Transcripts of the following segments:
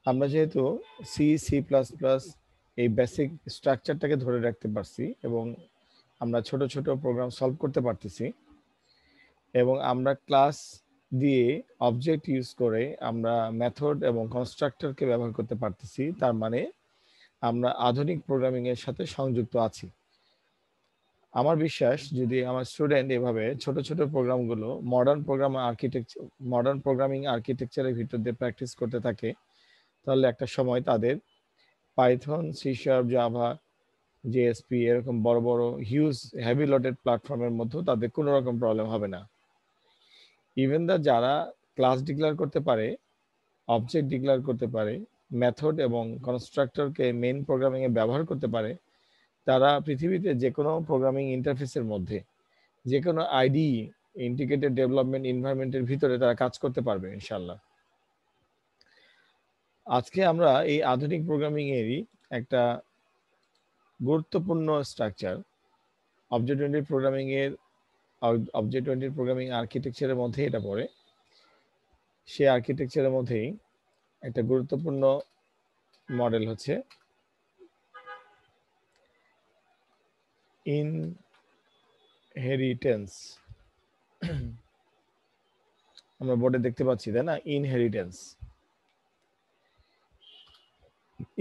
আমরা যেহেতু C C plus plus এই বেসিক স্ট্রাকচারটাকে ধরে রাখতে পারছি এবং আমরা ছোট ছোট প্রোগ্রাম সলভ করতে পারতেছি এবং আমরা ক্লাস দিয়ে অবজেক্ট ইউজ করে আমরা মেথড এবং কনস্ট্রাক্টরকে ব্যবহার করতে পারতেছি, তার মানে আমরা আধুনিক প্রোগ্রামিং এর সাথে সংযুক্ত আছি। আমার বিশ্বাস যদি আমার স্টুডেন্ট এভাবে ছোট ছোট প্রোগ্রামগুলো মডার্ন প্রোগ্রামিং আর্কিটেকচারের ভিতর দিয়ে প্র্যাকটিস করতে থাকে, তাহলে একটা সময় তাদের Python, C sharp, Java, JSP এরকম বড় বড় হিউজ হেভি লোডেড প্ল্যাটফর্মের মধ্যেও তাদের কোনো রকম প্রবলেম হবে না। ইভেন যারা ক্লাস ডিক্লেয়ার করতে পারে, অবজেক্ট ডিক্লেয়ার করতে পারে, মেথড এবং কনস্ট্রাক্টরকে মেইন প্রোগ্রামিং এ ব্যবহার করতে পারে, তারা পৃথিবীতে যে কোনো প্রোগ্রামিং ইন্টারফেসের মধ্যে যে কোনো আইডি ইন্টিগ্রেটেড ডেভেলপমেন্ট এনভায়রনমেন্টের ভিতরে তারা কাজ করতে পারবে ইনশাআল্লাহ। আজকে আমরা এই আধুনিক প্রোগ্রামিং এরই একটা গুরুত্বপূর্ণ স্ট্রাকচার অবজেক্ট ওরিয়েন্টেড প্রোগ্রামিং আর্কিটেকচারের মধ্যে এটা পড়ে। সেই আর্কিটেকচারের মধ্যেই একটা গুরুত্বপূর্ণ মডেল হচ্ছে ইনহেরিটেন্স। আমরা বোর্ডে দেখতে পাচ্ছি, তাই না?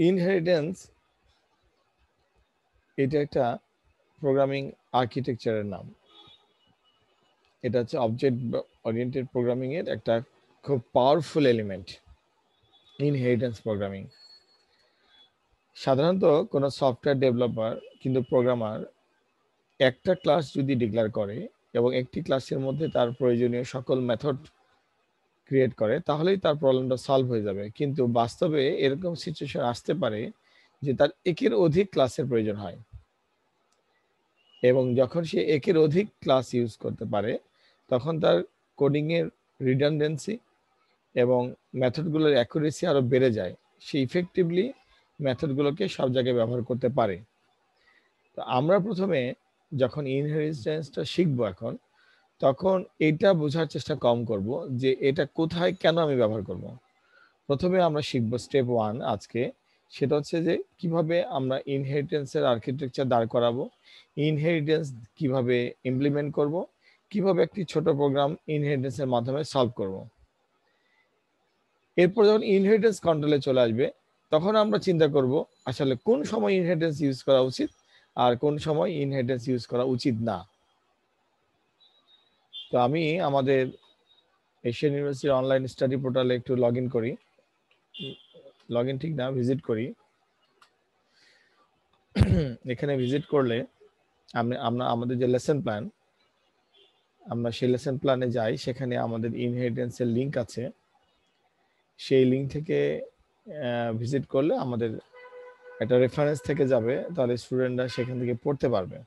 ইনহেরিটেন্স এটা একটা প্রোগ্রামিং আর্কিটেকচারের নাম। এটা হচ্ছে অবজেক্ট ওরিয়েন্টেড প্রোগ্রামিং এর একটা খুব পাওয়ারফুল এলিমেন্ট, ইনহেরিটেন্স প্রোগ্রামিং। সাধারণত কোনো সফটওয়্যার ডেভেলপার কিন্তু প্রোগ্রামার একটা ক্লাস যদি ডিক্লেয়ার করে এবং একটি ক্লাসের মধ্যে তার প্রয়োজনীয় সকল মেথড ক্রিয়েট করে, তাহলেই তার প্রবলেমটা সলভ হয়ে যাবে। কিন্তু বাস্তবে এরকম সিচুয়েশন আসতে পারে যে তার একের অধিক ক্লাসের প্রয়োজন হয়, এবং যখন সে একের অধিক ক্লাস ইউজ করতে পারে তখন তার কোডিং এর রিডান্ডেন্সি এবং মেথডগুলোর অ্যাকুরেসি আরো বেড়ে যায়। সে ইফেক্টিভলি মেথডগুলোকে সব জায়গায় ব্যবহার করতে পারে। তো আমরা প্রথমে যখন ইনহেরিটেন্সটা শিখবো এখন, তখন এটা বোঝার চেষ্টা কম করব যে এটা কোথায় কেন আমি ব্যবহার করব। প্রথমে আমরা শিখবো স্টেপ 1 আজকে, সেটা হচ্ছে যে কিভাবে আমরা ইনহেরিটেন্সের আর্কিটেকচার দাঁড় করাবো, ইনহেরিটেন্স কিভাবে ইমপ্লিমেন্ট করব, কিভাবে একটি ছোট প্রোগ্রাম ইনহেরিটেন্সের মাধ্যমে সলভ করব। এরপর যখন ইনহেরিটেন্স কন্ট্রোলে চলে আসবে, তখন আমরা চিন্তা করব আসলে কোন সময় ইনহেরিটেন্স ইউজ করা উচিত আর কোন সময় ইনহেরিটেন্স ইউজ করা উচিত না। তো আমি আমাদের এশিয়ান ইউনিভার্সিটির অনলাইন স্টাডি পোর্টালে একটু ঠিক না, ভিজিট করি। এখানে ভিজিট করলে আমরা আমাদের যে লেসন প্ল্যান, আমরা সেই লেসন প্ল্যানে যাই, সেখানে আমাদের ইনহেরিটেন্সের লিঙ্ক আছে। সেই লিঙ্ক থেকে ভিজিট করলে আমাদের একটা রেফারেন্স থেকে যাবে, তাহলে স্টুডেন্টরা সেখান থেকে পড়তে পারবে।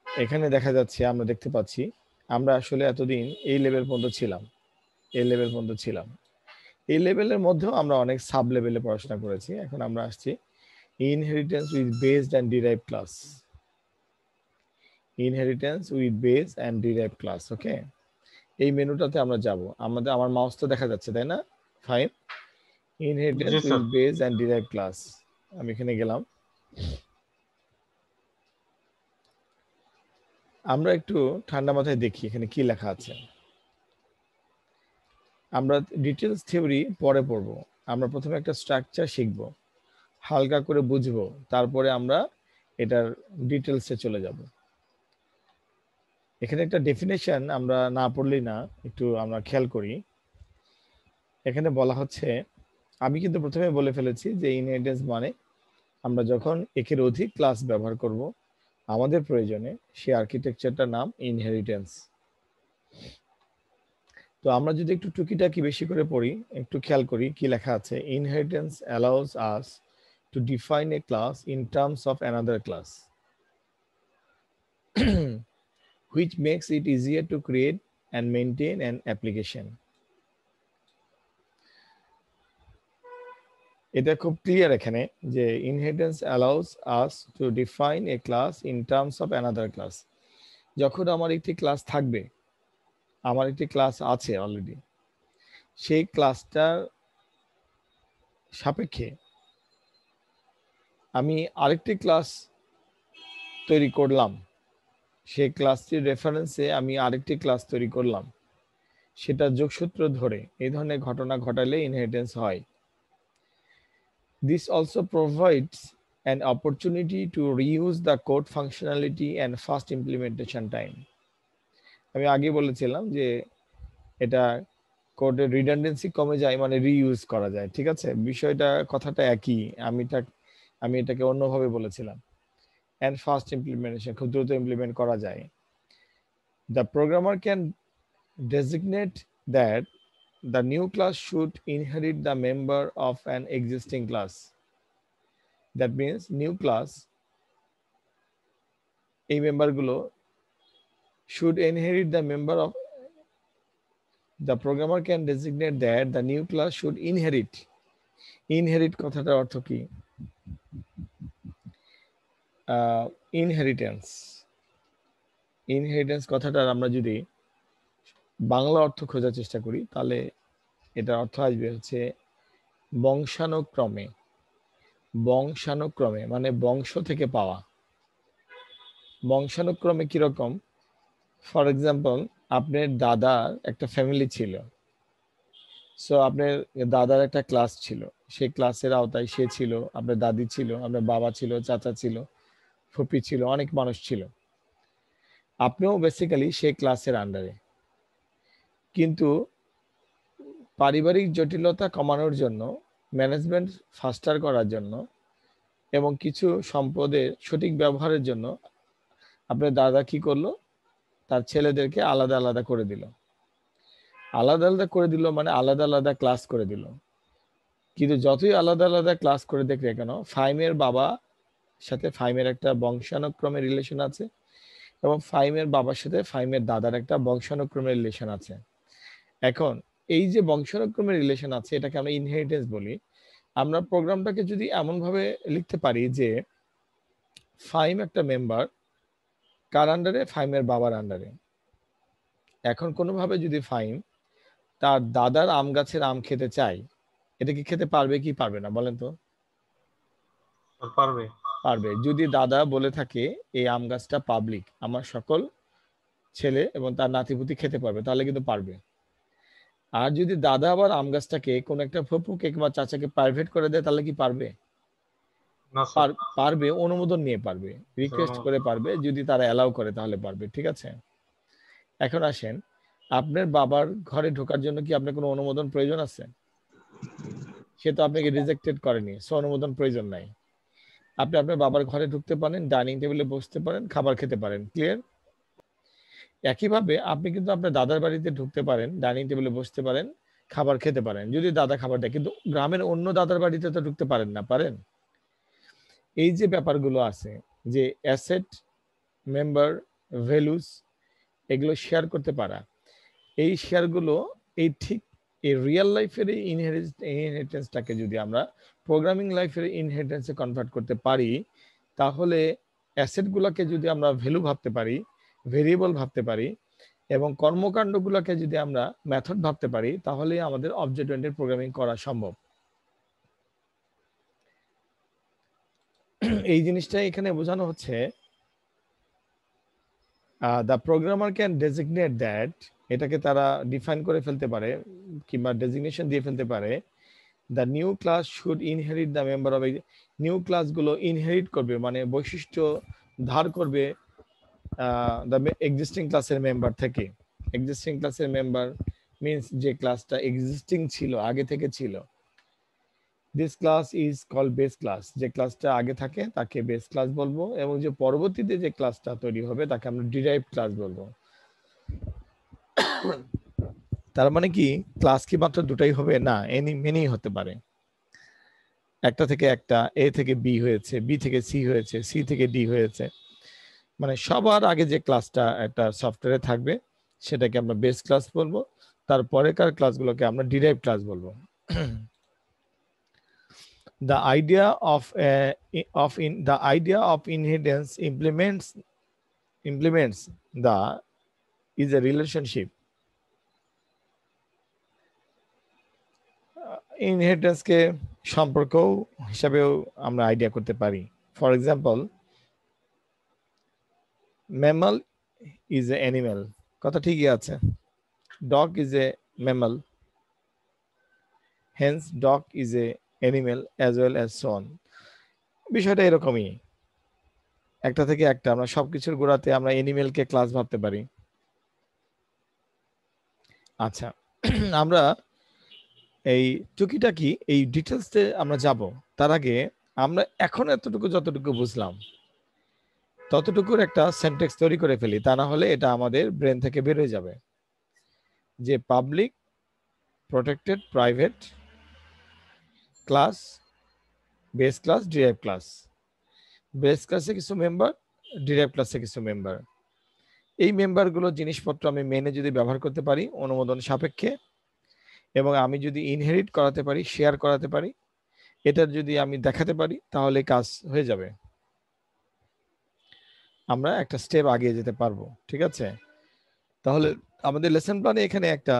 এখানে দেখা যাচ্ছে, আমরা দেখতে পাচ্ছি আমরা আসলে এতদিন এই লেভেল পর্যন্ত ছিলাম। এই লেভেলের মধ্যেও আমরা অনেক সাব লেভেলে পড়াশোনা করেছি। এখন আমরা আসছি inheritance with based and derived class. Okay, এই মেনুটাতে আমরা যাব। আমার মাউস তো দেখা যাচ্ছে, তাই না? Fine. Inheritance with base and derived class, আমি এখানে গেলাম। আমরা একটু ঠান্ডা মাথায় দেখি এখানে কি লেখা আছে। আমরা ডিটেলস থিওরি পরে পড়ব। আমরা প্রথমে একটা স্ট্রাকচার শিখব, হালকা করে বুঝবো, তারপরে আমরা এটার ডিটেলসে চলে যাব। এখানে একটা ডেফিনেশন আমরা না পড়লেই না, একটু আমরা খেয়াল করি। এখানে বলা হচ্ছে, আমি কিন্তু প্রথমে বলে ফেলেছি যে ইনহেরিটেন্স মানে আমরা যখন একের অধিক ক্লাস ব্যবহার করব আমাদের প্রয়োজনে, সেই আর্কিটেকচারটার নাম ইনহেরিটেন্স। তো আমরা যদি একটু টুকিটাকি বেশি করে পড়ি, একটু খেয়াল করি কি লেখা আছে। Inheritance allows us to define a class in terms of another class which makes it easier to create and maintain an application. এটা খুব ক্লিয়ার এখানে যে inheritance allows us to define a class in terms of another class. যখন আমার একটি class থাকবে, আমার একটি ক্লাস আছে অলরেডি, সেই ক্লাসটার সাপেক্ষে আমি আরেকটি ক্লাস তৈরি করলাম, সেই ক্লাসটির রেফারেন্সে আমি আরেকটি ক্লাস তৈরি করলাম, সেটা যোগসূত্র ধরে এই ধরনের ঘটনা ঘটালে ইনহেরিটেন্স হয়। This also provides an opportunity to reuse the code functionality and fast implementation time. আমি আগে বলেছিলাম যে এটা কোডের রিডান্ডেন্সি কমে যায়, মানে রিইউজ করা যায়। ঠিক আছে, বিষয়টা কথাটা একই, আমি এটাকে অন্যভাবে বলেছিলাম। and fast implementation, খুব দ্রুত ইমপ্লিমেন্ট করা যায়। The programmer can designate that the new class should inherit the member of an existing class. That means new class এই মেম্বারগুলো should inherit the member of, the programmer can designate that the new class should inherit কথাটার অর্থ কি? Inheritance কথাটার আমরা যদি বাংলা অর্থ খোঁজার চেষ্টা করি তাহলে এটার অর্থ আসবে হচ্ছে বংশানুক্রমে, মানে বংশ থেকে পাওয়া। বংশানুক্রমে কিরকম? ফর এক্সাম্পল, আপনার দাদার একটা ফ্যামিলি ছিল, সো আপনার দাদার একটা ক্লাস ছিল, সেই ক্লাসের আওতায় সে ছিল, আপনার দাদি ছিল, আপনার বাবা ছিল, চাচা ছিল, ফুপি ছিল, অনেক মানুষ ছিল, আপনিও বেসিক্যালি সেই ক্লাসের আন্ডারে। কিন্তু পারিবারিক জটিলতা কমানোর জন্য, ম্যানেজমেন্ট ফাস্টার করার জন্য এবং কিছু সম্পদের সঠিক ব্যবহারের জন্য আপনার দাদা কি করলো? তার ছেলেদেরকে আলাদা আলাদা করে দিল। আলাদা আলাদা করে দিল মানে আলাদা আলাদা ক্লাস করে দিল। কিন্তু যতই আলাদা আলাদা ক্লাস করে দেখ না কেন, ফাইমের বাবা সাথে ফাইমের একটা বংশানুক্রমের রিলেশন আছে এবং ফাইমের বাবার সাথে ফাইমের দাদার একটা বংশানুক্রমের রিলেশন আছে। এখন এই যে বংশানুক্রমের রিলেশন আছে, এটাকে আমরা ইনহেরিটেন্স বলি। আমরা প্রোগ্রামটাকে যদি এমনভাবে লিখতে পারি যে ফাইম একটা মেম্বার, কার আন্ডারে? ফাইমের বাবার আন্ডারে। এখন কোনোভাবে যদি ফাইম তার দাদার আম গাছের আম খেতে চায়, এটা কি খেতে পারবে কি পারবে না বলেন তো? পারবে। পারবে। যদি দাদা বলে থাকে এই আম গাছটা পাবলিক, আমার সকল ছেলে এবং তার নাতিপুতি খেতে পারবে, তাহলে কিন্তু পারবে। আর যদি দাদা আবার আম গাছটাকে কোন একটা ফুপুকে কিংবা চাচাকে প্রাইভেট করে দেয়, তাহলে কি পারবে? পারবে, অনুমোদন নিয়ে পারবে, রিকোয়েস্ট করে পারবে, যদি তারা অ্যালাউ করে তাহলে পারবে। ঠিক আছে, এখন আসেন, আপনার বাবার ঘরে ঢোকার জন্য কি আপনার কোনো অনুমোদন প্রয়োজন আছে? সে তো আপনাকে রিজেক্টেড করেনি, সো অনুমোদন প্রয়োজন নাই। আপনি আপনার বাবার ঘরে ঢুকতে পারেন, ডাইনিং টেবিলে বসতে পারেন, খাবার খেতে পারেন। ক্লিয়ার? একইভাবে আপনি কিন্তু আপনার দাদার বাড়িতে ঢুকতে পারেন, ডাইনিং টেবিলে বসতে পারেন, খাবার খেতে পারেন, যদি দাদা খাবার দেয়। কিন্তু গ্রামের অন্য দাদার বাড়িতে তো ঢুকতে পারেন না, পারেন? এই যে ব্যাপারগুলো আছে, যে অ্যাসেট, মেম্বার, ভ্যালুস, এগুলো শেয়ার করতে পারা, এই শেয়ারগুলো এই ঠিক এই রিয়েল লাইফের এই ইনহেরিটেন্সটাকে যদি আমরা প্রোগ্রামিং লাইফের ইনহেরিটেন্সে কনভার্ট করতে পারি, তাহলে অ্যাসেটগুলোকে যদি আমরা ভ্যালু ভাবতে পারি, ভেরিয়েবল ভাবতে পারি এবং কর্মকাণ্ডগুলোকে যদি আমরা মেথড ভাবতে পারি, তাহলে আমাদের অবজেক্ট ওরিয়েন্টেড প্রোগ্রামিং করা সম্ভব। এই জিনিসটা এখানে বোঝানো হচ্ছে, the programmer can designate that, এটাকে তারা ডিফাইন করে ফেলতে পারে কিংবা ডেজিগনেশন দিয়ে ফেলতে পারে, the new class should inherit the member of, new ক্লাসগুলো ইনহেরিট করবে মানে বৈশিষ্ট্য ধার করবে দ্য এক্সিস্টিং ক্লাসের মেম্বার থেকে। এক্সিস্টিং ক্লাসের মেম্বার মিন্স যে ক্লাসটা এক্সিস্টিং ছিল, আগে থেকে ছিল। This class is call base class, যে ক্লাসটা আগে থাকে তাকে বেস ক্লাস বলবো, এবং যে পরবর্তীতে যে ক্লাসটা তৈরি হবে তাকে আমরা ডিরাইভড ক্লাস বলবো। তার মানে কি ক্লাস কি মাত্র দুটাই হবে? না, এনি মেনি হতে পারে। একটা থেকে একটা, এ থেকে বি হয়েছে, বি থেকে সি হয়েছে, সি থেকে ডি হয়েছে, মানে সবার আগে যে ক্লাসটা একটা সফটওয়্যারে থাকবে সেটাকে আমরা বেস ক্লাস বলবো, তারপরেকার ক্লাসগুলোকে আমরা ডিরাইভ ক্লাস বলবো। The idea of inheritance implements the is a relationship ইনহেরিটেন্সকে সম্পর্ক হিসাবেও আমরা আইডিয়া করতে পারি। For example, mammal is a animal, কথা ঠিকই আছে। Dog is a mammal, hence dog is a animal as well as so on. বিষয়টা এরকমই, একটা থেকে একটা আমরা সবকিছুর গোড়াতে আমরা অ্যানিমেলকে ক্লাস ভাবতে পারি। আচ্ছা, আমরা এই টুকিটাকি এই ডিটেলসে আমরা যাব, তার আগে আমরা এখন এতটুকু যতটুকু বুঝলাম ততটুকুর একটা সেন্টেক্স তৈরি করে ফেলি, তা না হলে এটা আমাদের ব্রেন থেকে বের হয়ে যাবে। যে public, protected, private, class, base class, derive class. Base ক্লাসে কিছু মেম্বার, ডিরাইভ ক্লাসে কিছু মেম্বার। এই মেম্বারগুলো জিনিসপত্র আমি মেনে যদি ব্যবহার করতে পারি অনুমোদন সাপেক্ষে, এবং আমি যদি ইনহেরিট করাতে পারি, শেয়ার করাতে পারি, এটার যদি আমি দেখাতে পারি, তাহলে কাজ হয়ে যাবে, আমরা একটা স্টেপ আগিয়ে যেতে পারবো। ঠিক আছে, তাহলে আমাদের লেসন প্ল্যানে এখানে একটা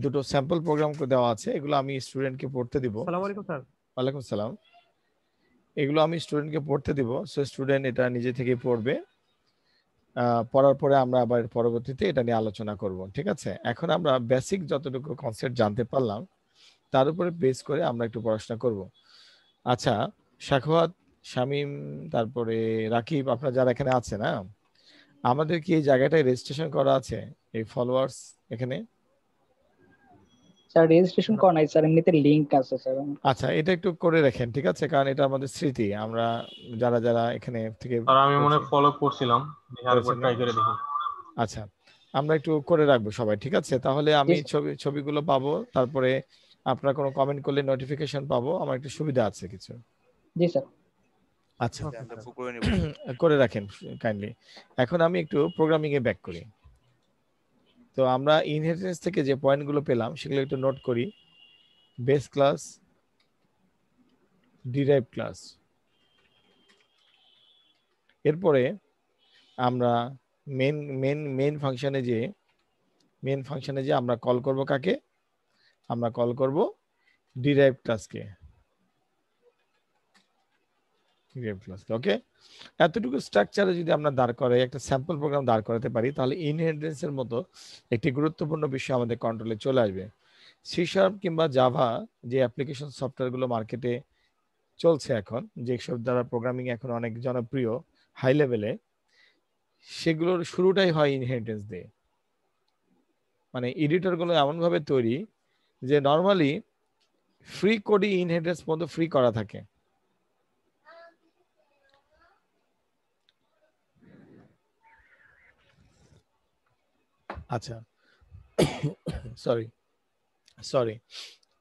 দুটো স্যাম্পল প্রোগ্রাম দেওয়া আছে, এগুলো আমি স্টুডেন্টকে পড়তে দিব। আসসালামু আলাইকুম স্যার। ওয়ালাইকুম সালাম। এগুলো আমি স্টুডেন্টকে পড়তে দিব, সো স্টুডেন্ট এটা নিজে থেকে পড়বে। পড়ার পরে আমরা আবার পরবর্তীতে এটা নিয়ে আলোচনা করব। ঠিক আছে, এখন আমরা বেসিক যতটুকু কনসেপ্ট জানতে পারলাম তার উপরে বেস করে আমরা একটু পড়াশোনা করব। আচ্ছা, সাখাওয়াত, শামীম, তারপরে রাকিব, আপনারা যারা এখানে আছে না, আমাদের কি এই জায়গাটায় রেজিস্ট্রেশন করা আছে, এই ফলোয়ার্স এখানে? স্যার রেজিস্ট্রেশন করা নাই স্যার, এমনিতে লিংক আছে স্যার। আচ্ছা, এটা একটু করে রাখেন, ঠিক আছে, কারণ এটা আমাদের স্মৃতি, আমরা যারা যারা এখানে থেকে আর আমি মনে ফলো করছিলাম, দেখি আরেকবার ট্রাই করে দেখি। আচ্ছা, আমরা একটু করে রাখবো সবাই, ঠিক আছে, তাহলে আমি ছবিগুলো পাবো, তারপরে আপনারা কোনো কমেন্ট করলে নোটিফিকেশন পাবো, আমার একটু সুবিধা আছে কিছু। জি স্যার। আচ্ছা, করে রাখেন কাইন্ডলি। এখন আমি একটু প্রোগ্রামিং এ ব্যাক করি। তো আমরা ইনহেরিটেন্স থেকে যে পয়েন্টগুলো পেলাম সেগুলো একটু নোট করি। বেস ক্লাস, ডিরাইভ ক্লাস, এরপরে আমরা মেন ফাংশনে যে আমরা কল করব কাকে, আমরা কল করব ডিরাইভ ক্লাসকে। ওকে, এতটুকু স্ট্রাকচারে যদি আমরা দাঁড় করাই, একটা স্যাম্পল প্রোগ্রাম দাঁড় করাতে পারি, তাহলে ইনহেরিটেন্সের মতো একটি গুরুত্বপূর্ণ বিষয় আমাদের কন্ট্রোলে চলে আসবে। সি শার্প কিংবা জাভা যে অ্যাপ্লিকেশন সফটওয়্যারগুলো মার্কেটে চলছে এখন, যেসব দ্বারা প্রোগ্রামিং এখন অনেক জনপ্রিয় হাই লেভেলে, সেগুলোর শুরুটাই হয় ইনহেরিটেন্স দিয়ে। মানে এডিটরগুলো এমনভাবে তৈরি যে নর্মালি ফ্রি কোডই ইনহেরিটেন্স পর্যন্ত ফ্রি করা থাকে। আচ্ছা, সরি,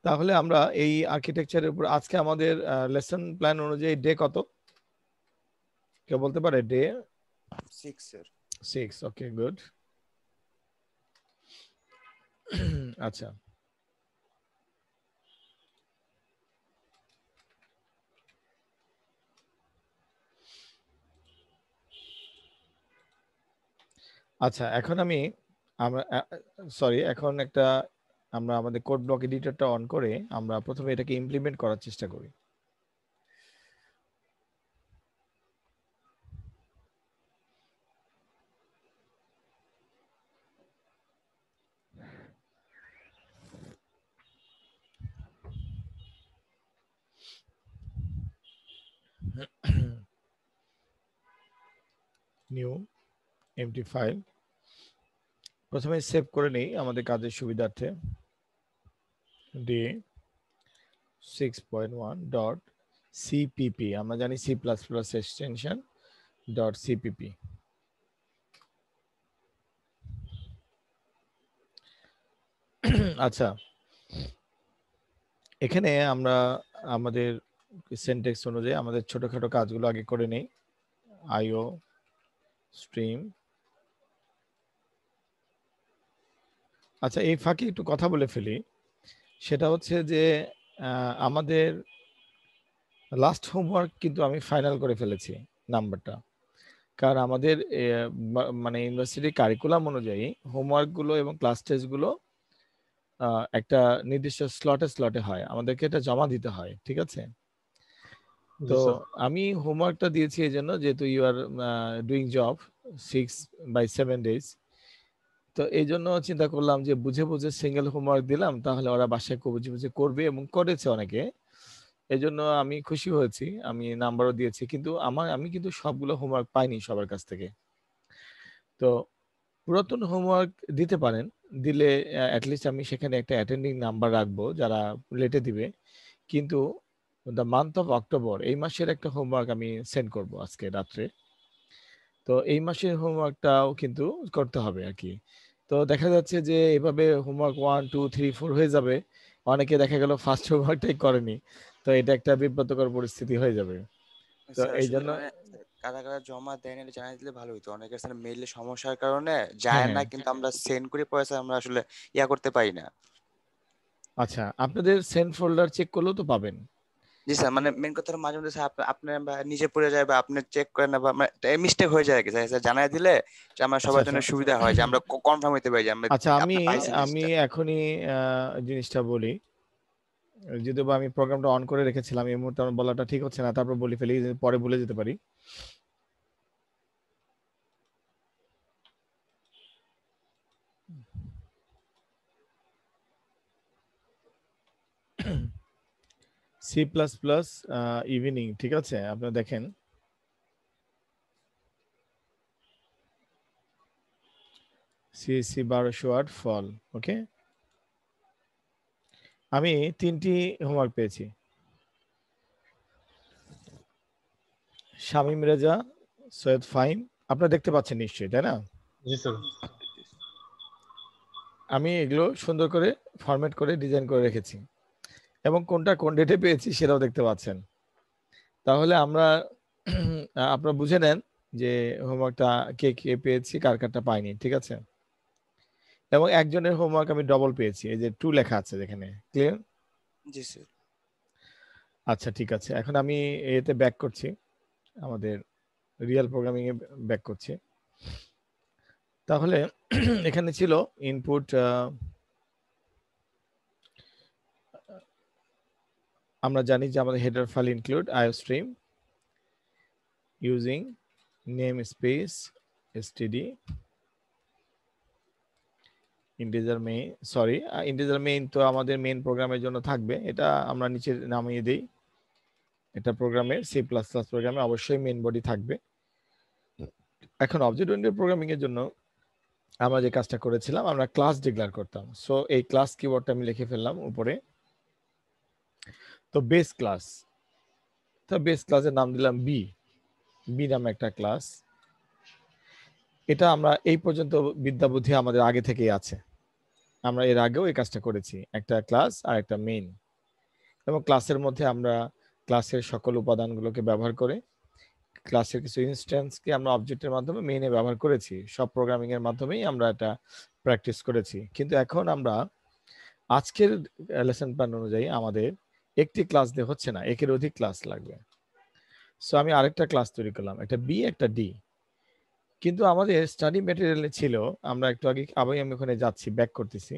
তাহলে আমরা এই আর্কিটেকচারের উপর আজকে আমাদের লেসন প্ল্যান অনুযায়ী ডে কত, কেউ বলতে পারে? Day 6 sir. 6, ওকে, গুড। আচ্ছা, আচ্ছা, এখন এখন আমরা আমাদের কোড ব্লক এডিটরটা অন করে আমরা প্রথমে এটাকে ইমপ্লিমেন্ট করার চেষ্টা করি। নিউ এমটি ফাইল প্রথমে সেভ করে নেই আমাদের কাজের সুবিধার্থে। ডে 6.1 ডট সিপিপি, আমরা জানি C plus plus extension dot CPP. আচ্ছা, এখানে আমরা আমাদের সিনট্যাক্স অনুযায়ী আমাদের ছোটখাটো কাজগুলো আগে করে নেই। আইও স্ট্রিম। আচ্ছা, এই ফাঁকে একটু কথা বলে ফেলি, সেটা হচ্ছে যে আমাদের লাস্ট হোমওয়ার্ক কিন্তু আমি ফাইনাল করে ফেলেছি নাম্বারটা, কারণ আমাদের মানে ইউনিভার্সিটি কারিকুলাম অনুযায়ী হোমওয়ার্কগুলো এবং ক্লাস টেস্টগুলো একটা নির্দিষ্ট স্লটে হয়, আমাদেরকে এটা জমা দিতে হয়, ঠিক আছে? তো জি স্যার। আমি হোমওয়ার্কটা দিয়েছি এই জন্য যেহেতু you are doing job 6/7 days, তো এই জন্য চিন্তা করলাম যে বুঝে বুঝে সিঙ্গেল হোমওয়ার্ক দিলাম, তাহলে ওরা বাসায় বুঝে বুঝে করবে এবং করেছে অনেকে। এই জন্য আমি খুশি হয়েছি, আমি নাম্বারও দিয়েছি, কিন্তু আমি কিন্তু সবগুলো হোমওয়ার্ক পাইনি সবার কাছ থেকে। তো পুরাতন হোমওয়ার্ক দিতে পারেন, দিলে অ্যাটলিস্ট আমি সেখানে একটা অ্যাটেন্ডিং নাম্বার রাখবো যারা লেটে দিবে। কিন্তু দ্য মান্থ অফ অক্টোবর, এই মাসের একটা হোমওয়ার্ক আমি সেন্ড করব আজকে রাত্রে। তো এই মাসের হোমওয়ার্কটাও কিন্তু করতে হবে আর কি। তো দেখা যাচ্ছে যে এভাবে হোমওয়ার্ক 1 2 3 4 হয়ে যাবে, অনেকে দেখা গেল ফার্স্ট হোমওয়ার্কটাই করেনি, তো এটা একটা বিব্রতকর পরিস্থিতি হয়ে যাবে। তো স্যার এই আসলে জন্য মানে কারা কারা জমা দেয় না এটা জানাই দিলে ভালো হতো। অনেকের স্যার মেইলে সমস্যার কারণে হ্যাঁ যায় না, হ্যাঁ, কিন্তু আমরা সেন্ড করে পরে স্যার আমরা আসলে ইয়া করতে পারি না। আচ্ছা আপনাদের সেন্ড ফোল্ডার চেক করলেও তো পাবেন। জি স্যার, মানে মেন কথা হলো মাঝে মধ্যে স্যার আপনার বা নিজে পড়ে যায় বা আপনি চেক করেন না, বা মিস্টেক হয়ে যায় আর কি স্যার। স্যার জানাই দিলে যে আমার আচ্ছা সবার জন্য আচ্ছা সুবিধা হয়, যে আমরা কনফার্ম হইতে পারি যে আমরা আচ্ছা, আমি আপনি পাইছি আমি জিনিসটা। এখনই জিনিসটা বলি, যদিও বা আমি প্রোগ্রামটা অন করে রেখেছিলাম, এই মুহূর্তে আমার বলাটা ঠিক হচ্ছে না, তারপর বলি ফেলি, পরে ভুলে যেতে পারি। C++ ইভিনিং, ঠিক আছে, আপনারা দেখেন CSC 1200 ফল। ওকে, আমি 3টি হোমওয়ার্ক পেয়েছি। শামীম রেজা, সৈয়দ ফাহিম, আপনারা দেখতে পাচ্ছেন নিশ্চয়ই, তাই না? জি স্যার। আমি এগুলো সুন্দর করে ফরম্যাট করে ডিজাইন করে রেখেছি এবং কোনটা কোন ডেটে পেয়েছি সেটাও দেখতে পাচ্ছেন। তাহলে আমরা আপনারা বুঝে নেন যে হোমওয়ার্কটা কে কে পেয়েছি, কার কারটা পাইনি, ঠিক আছে? এবং একজনের হোমওয়ার্ক আমি ডবল পেয়েছি, এই যে 2 লেখা আছে যেখানে, ক্লিয়ার? জি স্যার। আচ্ছা ঠিক আছে, এখন আমি এতে ব্যাক করছি, আমাদের রিয়েল প্রোগ্রামিং এ ব্যাক করছি। তাহলে এখানে ছিল ইনপুট, আমরা জানি যে আমাদের header file include iostream using name space std integer main, sorry integer main তো আমাদের মেইন প্রোগ্রামের জন্য থাকবে, এটা আমরা নিচে নামিয়ে দেই। এটা প্রোগ্রামের C++ প্রোগ্রামে অবশ্যই মেইন বডি থাকবে। এখন অবজেক্ট ওরিয়েন্টেড প্রোগ্রামিং এর জন্য আমরা যে কাজটা করেছিলাম, আমরা ক্লাস ডিক্লেয়ার করতাম। সো এই ক্লাস কিওয়ার্ডটা আমি লিখে ফেললাম উপরে। তো বেস ক্লাস, তো বেস ক্লাসের নাম দিলাম বি নামে একটা ক্লাস। এটা আমরা এই পর্যন্ত বিদ্যা বুদ্ধি আমাদের আগে থেকেই আছে, আমরা এর আগেও এই কাজটা করেছি, একটা ক্লাস আর একটা মেইন। এবং ক্লাসের মধ্যে আমরা ক্লাসের সকল উপাদানগুলোকে ব্যবহার করে ক্লাসের কিছু ইনস্ট্যান্সকে আমরা অবজেক্টের মাধ্যমে মেইনে ব্যবহার করেছি, সব প্রোগ্রামিং এর মাধ্যমেই আমরা এটা প্র্যাকটিস করেছি। কিন্তু এখন আমরা আজকের লেসন প্ল্যান অনুযায়ী আমাদের একটি ক্লাস দিয়ে হচ্ছে না, একের অধিক ক্লাস লাগবে। সো আমি আরেকটা ক্লাস তৈরি করলাম, একটা বি একটা ডি। কিন্তু আমাদের স্টাডি ম্যাটেরিয়ালে ছিল, আমরা একটু আগে আবার আমি ওখানে যাচ্ছি, ব্যাক করতেছি,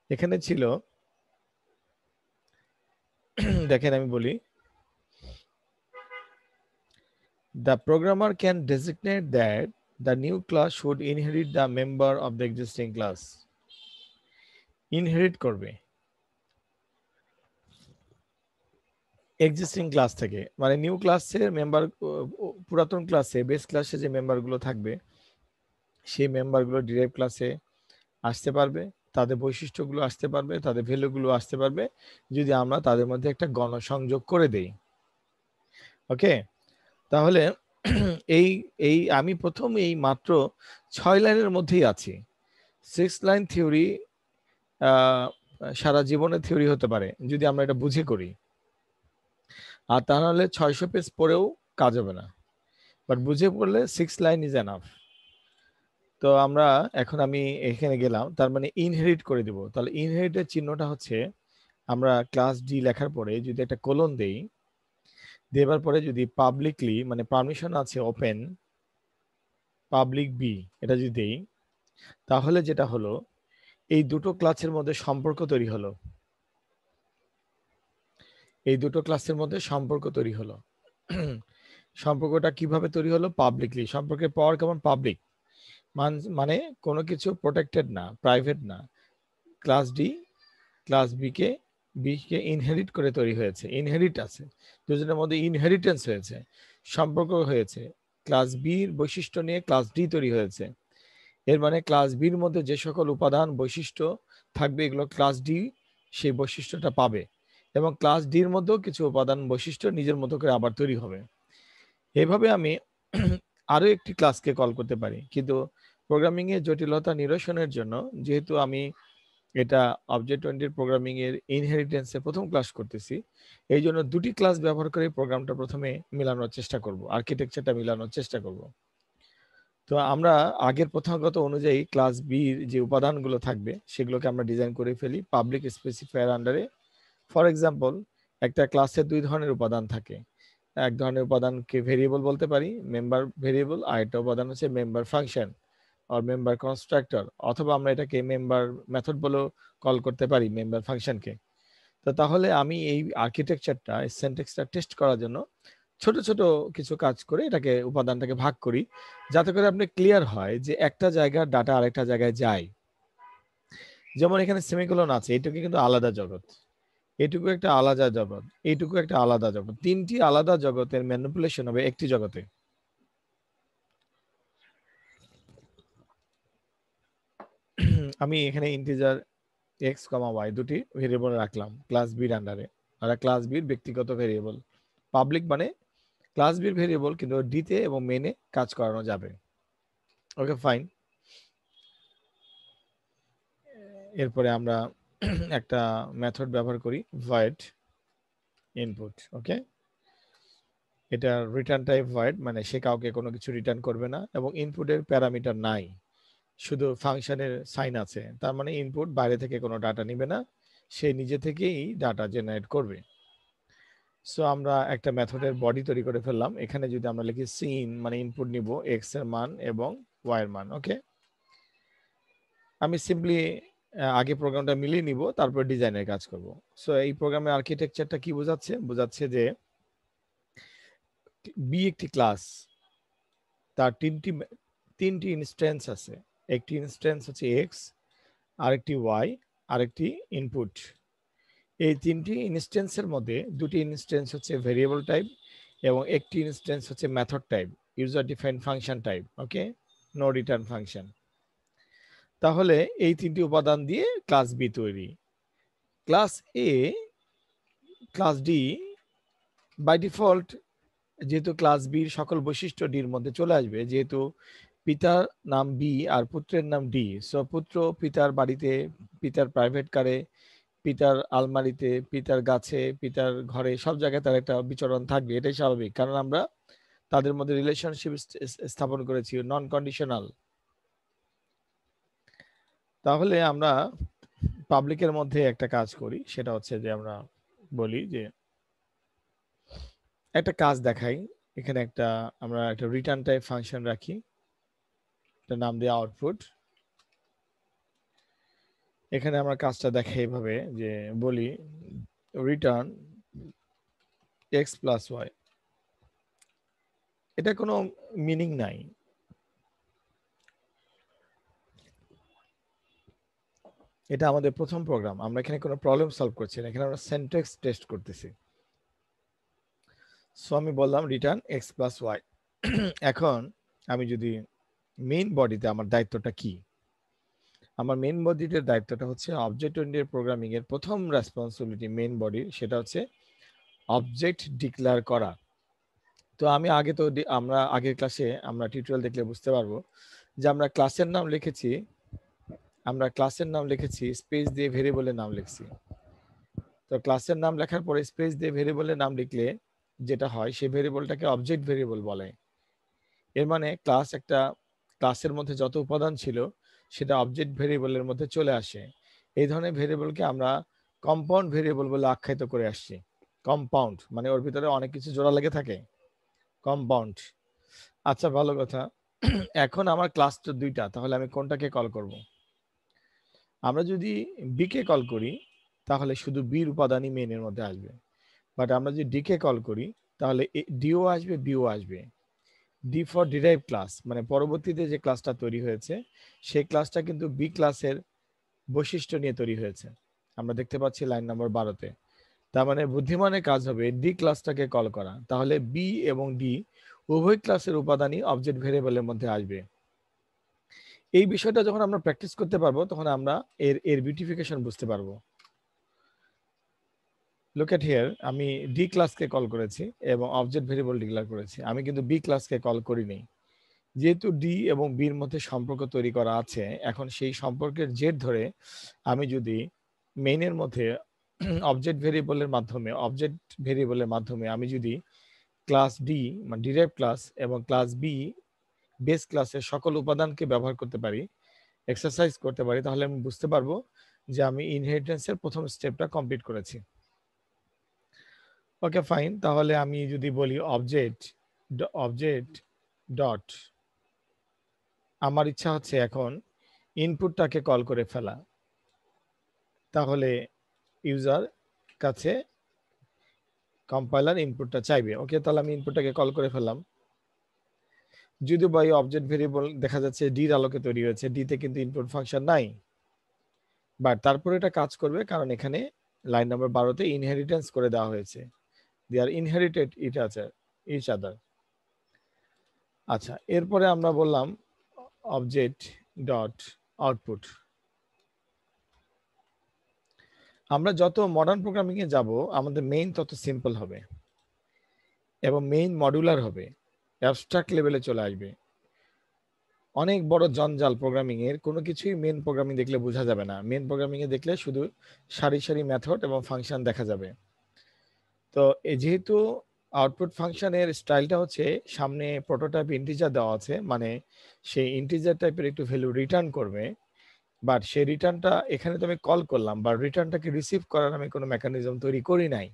এখানে ছিল দেখেন আমি বলি, the programmer can designate that the new class should inherit the member of the existing class. Inherit করবে এক্সিস্টিং ক্লাস থেকে, মানে নিউ ক্লাসের মেম্বার, পুরাতন ক্লাসে বেস ক্লাসে যে মেম্বারগুলো থাকবে সেই মেম্বারগুলো ডিরাইভ ক্লাসে আসতে পারবে, তাদের বৈশিষ্ট্যগুলো আসতে পারবে, তাদের ভ্যালুগুলো আসতে পারবে যদি আমরা তাদের মধ্যে একটা গণসংযোগ করে দেই। ওকে, তাহলে এই এই আমি প্রথম এই মাত্র 6 লাইনের মধ্যেই আছি। 6 লাইন থিওরি সারা জীবনের থিওরি হতে পারে যদি আমরা এটা বুঝে করি, আর তা নাহলে 600 পেজ পড়েও কাজ হবে না, বাট বুঝে পড়লে 6 লাইন ইজ এনাফ। তো আমরা এখন আমি এখানে গেলাম, তার মানে ইনহেরিট করে দেব। তাহলে ইনহেরিটের চিহ্নটা হচ্ছে আমরা ক্লাস ডি লেখার পরে যদি একটা কোলন দেই, দেবার পরে যদি পাবলিকলি মানে পারমিশন আছে ওপেন পাবলিক বি এটা যদি দেই, তাহলে যেটা হলো এই দুটো ক্লাসের মধ্যে সম্পর্ক তৈরি হলো, এই দুটো ক্লাসের মধ্যে সম্পর্ক তৈরি হলো। সম্পর্কটা কিভাবে তৈরি হলো? পাবলিকলি। সম্পর্কের পাওয়ার কেমন? পাবলিক, মানে কোনো কিছু প্রোটেক্টেড না, প্রাইভেট না। ক্লাস ডি ক্লাস বি কে ইনহেরিট করে তৈরি হয়েছে, ইনহেরিট আছে, দুজনের মধ্যে ইনহেরিটেন্স হয়েছে, সম্পর্ক হয়েছে। ক্লাস বির বৈশিষ্ট্য নিয়ে ক্লাস ডি তৈরি হয়েছে। এর মানে ক্লাস বির মধ্যে যে সকল উপাদান বৈশিষ্ট্য থাকবে এগুলো ক্লাস ডি সেই বৈশিষ্ট্যটা পাবে, এবং ক্লাস ডির মধ্যেও কিছু উপাদান বৈশিষ্ট্য নিজের মতো করে আবার তৈরি হবে। এভাবে আমি আরো একটি ক্লাসকে কল করতে পারি, কিন্তু প্রোগ্রামিং এর জটিলতা নিরসনের জন্য, যেহেতু আমি এটা অবজেক্ট ওরিয়েন্টেড প্রোগ্রামিং এর ইনহেরিটেন্সে প্রথম ক্লাস করতেছি, এই জন্য দুটি ক্লাস ব্যবহার করে প্রোগ্রামটা প্রথমে মিলানোর চেষ্টা করব, আর্কিটেকচারটা মিলানোর চেষ্টা করব। তো আমরা আগের প্রথাগত অনুযায়ী ক্লাস বির যে উপাদানগুলো থাকবে সেগুলোকে আমরা ডিজাইন করে ফেলি পাবলিক স্পেসিফায়ার আন্ডারে। ফর এক্সাম্পল, একটা ক্লাসের দুই ধরনের উপাদান থাকে। এক ধরনের উপাদানকে ভেরিয়েবল বলতে পারি, মেম্বার ভেরিয়েবল, আর একটা উপাদান হচ্ছে মেম্বার ফাংশন আর মেম্বার কনস্ট্রাক্টর, অথবা আমরা এটাকে মেম্বার মেথড বলেও কল করতে পারি মেম্বার ফাংশনকে। তো তাহলে আমি এই আর্কিটেকচারটা, সিনট্যাক্সটা টেস্ট করার জন্য ছোট ছোট কিছু কাজ করে এটাকে উপাদানটাকে ভাগ করি, যাতে করে আপনি ক্লিয়ার হয় যে একটা জায়গার ডাটা আরেকটা জায়গায় যায়। যেমন এখানে সেমিকোলন আছে, এটুকু কিন্তু আলাদা জগৎ, এটুকু একটা আলাদা জগৎ, এইটুকু একটা আলাদা জগৎ, তিনটি আলাদা জগতের ম্যানিপুলেশন হবে একটি জগতে। আমি এখানে ইন্টিজার এক্স কমা ওয়াই দুটি ভেরিয়েবল রাখলাম ক্লাস বির আন্ডারে, আর ক্লাস বির ব্যক্তিগত ভেরিয়েবল। পাবলিক মানে ক্লাস বির ভেরিয়েবল, কিন্তু ডিতে এবং মেনে কাজ করানো যাবে। ওকে, ফাইন। এরপরে আমরা একটা মেথড ব্যবহার করি, ভয়েড ইনপুট। ওকে, এটা রিটার্ন টাইপ ভয়েড, মানে সে কাউকে কোনো কিছু রিটার্ন করবে না, এবং ইনপুটের প্যারামিটার নাই, শুধু ফাংশনের সাইন আছে। তার মানে ইনপুট বাইরে থেকে কোনো ডাটা নিবে না, সে নিজে থেকেই ডাটা জেনারেট করবে। সো আমরা একটা মেথডের বডি তৈরি করে ফেললাম। এখানে যদি আমরা লিখি সিন, মানে ইনপুট নিব এক্স এর মান এবং ওয়াই এর মান। ওকে, আমি সিম্পলি আগে প্রোগ্রামটা মিলিয়ে নিব, তারপর ডিজাইনের কাজ করব। সো এই প্রোগ্রামের আর্কিটেকচারটা কি বোঝাচ্ছে? বোঝাচ্ছে যে বি একটি ক্লাস, তার তিনটি ইনস্ট্যান্স আছে। একটি ইনস্ট্যান্স হচ্ছে এক্স, আরেকটি ওয়াই, আরেকটি ইনপুট। এই তিনটি ইনস্ট্যান্সের মধ্যে দুটি ইনস্ট্যান্স হচ্ছে ভেরিয়েবল টাইপ এবং একটি ইনস্ট্যান্স হচ্ছে method type, user defined function type. Okay, no return function. তাহলে এই তিনটি উপাদান দিয়ে ক্লাস বি তৈরি। Class A, class D by default, যেহেতু ক্লাস বির সকল বৈশিষ্ট্য ডির মধ্যে চলে আসবে, যেহেতু পিতার নাম বি আর পুত্রের নাম ডি, সো পুত্র পিতার বাড়িতে, পিতার প্রাইভেট কারে, পিতার আলমারিতে, পিতার গাছে, পিতার ঘরে, সব জায়গায় তার একটা বিচরণ থাকবে। এটাই স্বাভাবিক, কারণ আমরা তাদের মধ্যে রিলেশনশিপ স্থাপন করেছি নন কন্ডিশনাল। তাহলে আমরা পাবলিকের মধ্যে একটা কাজ করি, সেটা হচ্ছে যে আমরা বলি যে একটা কাজ দেখাই। এখানে আমরা একটা রিটার্ন টাইপ ফাংশন রাখি, একটা নাম দিয়ে আউটপুট। এখানে আমরা কাজটা দেখাই এইভাবে যে বলি রিটার্ন এক্স প্লাস ওয়াই। এটা কোনো মিনিং নাই, এটা আমাদের প্রথম প্রোগ্রাম, আমরা এখানে কোনো প্রবলেম সলভ করছি না, এখানে আমরা সিনট্যাক্স টেস্ট করতেছি। সো আমি বললাম রিটার্ন এক্স প্লাস ওয়াই। এখন আমি যদি মেইন বডিতে, আমার দায়িত্বটা কি? আমার মেইন বডির দায়িত্বটা হচ্ছে অবজেক্ট ওরিয়েন্টেড প্রোগ্রামিং এর প্রথম রেসপন্সিবিলিটি মেইন বডির, সেটা হচ্ছে অবজেক্ট ডিক্লেয়ার করা। তো আমি আগে তো আমরা আগের ক্লাসে আমরা টিউটোরিয়াল দেখলে বুঝতে পারবো যে আমরা ক্লাসের নাম লিখেছি স্পেস দিয়ে ভেরিয়েবলের নাম লিখছি। তো ক্লাসের নাম লেখার পরে স্পেস দিয়ে ভেরিয়েবলের নাম লিখলে যেটা হয়, সেই ভেরিয়েবলটাকে অবজেক্ট ভেরিয়েবল বলে। এর মানে ক্লাসের মধ্যে যত উপাদান ছিল সেটা অবজেক্ট ভেরিয়েবলের মধ্যে চলে আসে। এই ধরনের ভেরিয়েবলকে আমরা কম্পাউন্ড ভেরিয়েবল বলে আখ্যায়িত করে আসছি। কম্পাউন্ড মানে ওর ভিতরে অনেক কিছু জোড়া লেগে থাকে, কম্পাউন্ড। আচ্ছা, ভালো কথা। এখন আমার ক্লাস তো দুইটা, তাহলে আমি কোনটাকে কল করব? আমরা যদি বি কে কল করি তাহলে শুধু বির উপাদানই মেইনের মধ্যে আসবে, বাট আমরা যদি ডি কে কল করি তাহলে ডিও আসবে, বিও আসবে। ডি ফর ডিরাইভ ক্লাস, মানে পরবর্তীতে যে ক্লাসটা তৈরি হয়েছে সেই ক্লাসটা কিন্তু বি ক্লাসের বৈশিষ্ট্য নিয়ে তৈরি হয়েছে, আমরা দেখতে পাচ্ছি লাইন নাম্বার 12-তে। তার মানে বুদ্ধিমানের কাজ হবে ডি ক্লাসটাকে কল করা, তাহলে বি এবং ডি উভয় ক্লাসের উপাদানই অবজেক্ট ভেরিয়েবলের মধ্যে আসবে। এই বিষয়টা যখন আমরা প্র্যাকটিস করতে পারবো তখন আমরা এর বিউটিফিকেশন বুঝতে পারবো। লুক এট হিয়ার, আমি ডি ক্লাসকে কল করেছি এবং অবজেক্ট ভেরিয়েবল ডিক্লেয়ার করেছি, আমি কিন্তু বি ক্লাসকে কল করিনি। যেহেতু ডি এবং বির মধ্যে সম্পর্ক তৈরি করা আছে, এখন সেই সম্পর্কের জের ধরে আমি যদি মেইনের মধ্যে অবজেক্ট ভেরিয়েবলের মাধ্যমে আমি যদি ক্লাস ডি মানে ডিরাইভ ক্লাস এবং ক্লাস বি বেস ক্লাসের সকল উপাদানকে ব্যবহার করতে পারি, এক্সারসাইজ করতে পারি, তাহলে আমি বুঝতে পারবো যে আমি ইনহেরিটেন্সের প্রথম স্টেপটা কমপ্লিট করেছি। ওকে ফাইন, তাহলে আমি যদি বলি অবজেক্ট ডট, আমার ইচ্ছা হচ্ছে এখন ইনপুটটাকে কল করে ফেলা, তাহলে ইউজার কাছে কম্পাইলার ইনপুটটা চাইবে। ওকে, তাহলে আমি ইনপুটটাকে কল করে ফেললাম। যদিও বা এই অবজেক্ট ভেরিয়েবল দেখা যাচ্ছে ডির আলোকে তৈরি হয়েছে, ডিতে কিন্তু ইনপুট ফাংশন নাই, বাট তারপরে এটা কাজ করবে কারণ এখানে লাইন নাম্বার 12-তে ইনহেরিটেন্স করে দেওয়া হয়েছে, দে আর ইনহেরিটেড ইচ আদার। আচ্ছা, এরপরে আমরা বললাম অবজেক্ট ডট আউটপুট। আমরা যত মডার্ন প্রোগ্রামিং এ যাব আমাদের মেইন তত সিম্পল হবে এবং মেইন মডুলার হবে, অ্যাবস্ট্রাক্ট লেভেলে চলে আসবে। অনেক বড় জঞ্জাল প্রোগ্রামিং এর, কোনো কিছুই মেইন প্রোগ্রামিং দেখলে বোঝা যাবে না। মেইন প্রোগ্রামিং এ দেখলে শুধু সারি সারি মেথড এবং ফাংশন দেখা যাবে। তো যেহেতু আউটপুট ফাংশনের স্টাইলটা হচ্ছে সামনে প্রোটোটাইপ ইন্টিজার দেওয়া আছে, মানে সেই ইন্টিজার টাইপের একটু ভ্যালু রিটার্ন করবে, বাট সেই রিটার্নটা এখানে তো আমি কল করলাম, বা রিটার্নটাকে রিসিভ করার আমি কোনো মেকানিজম তৈরি করি নাই।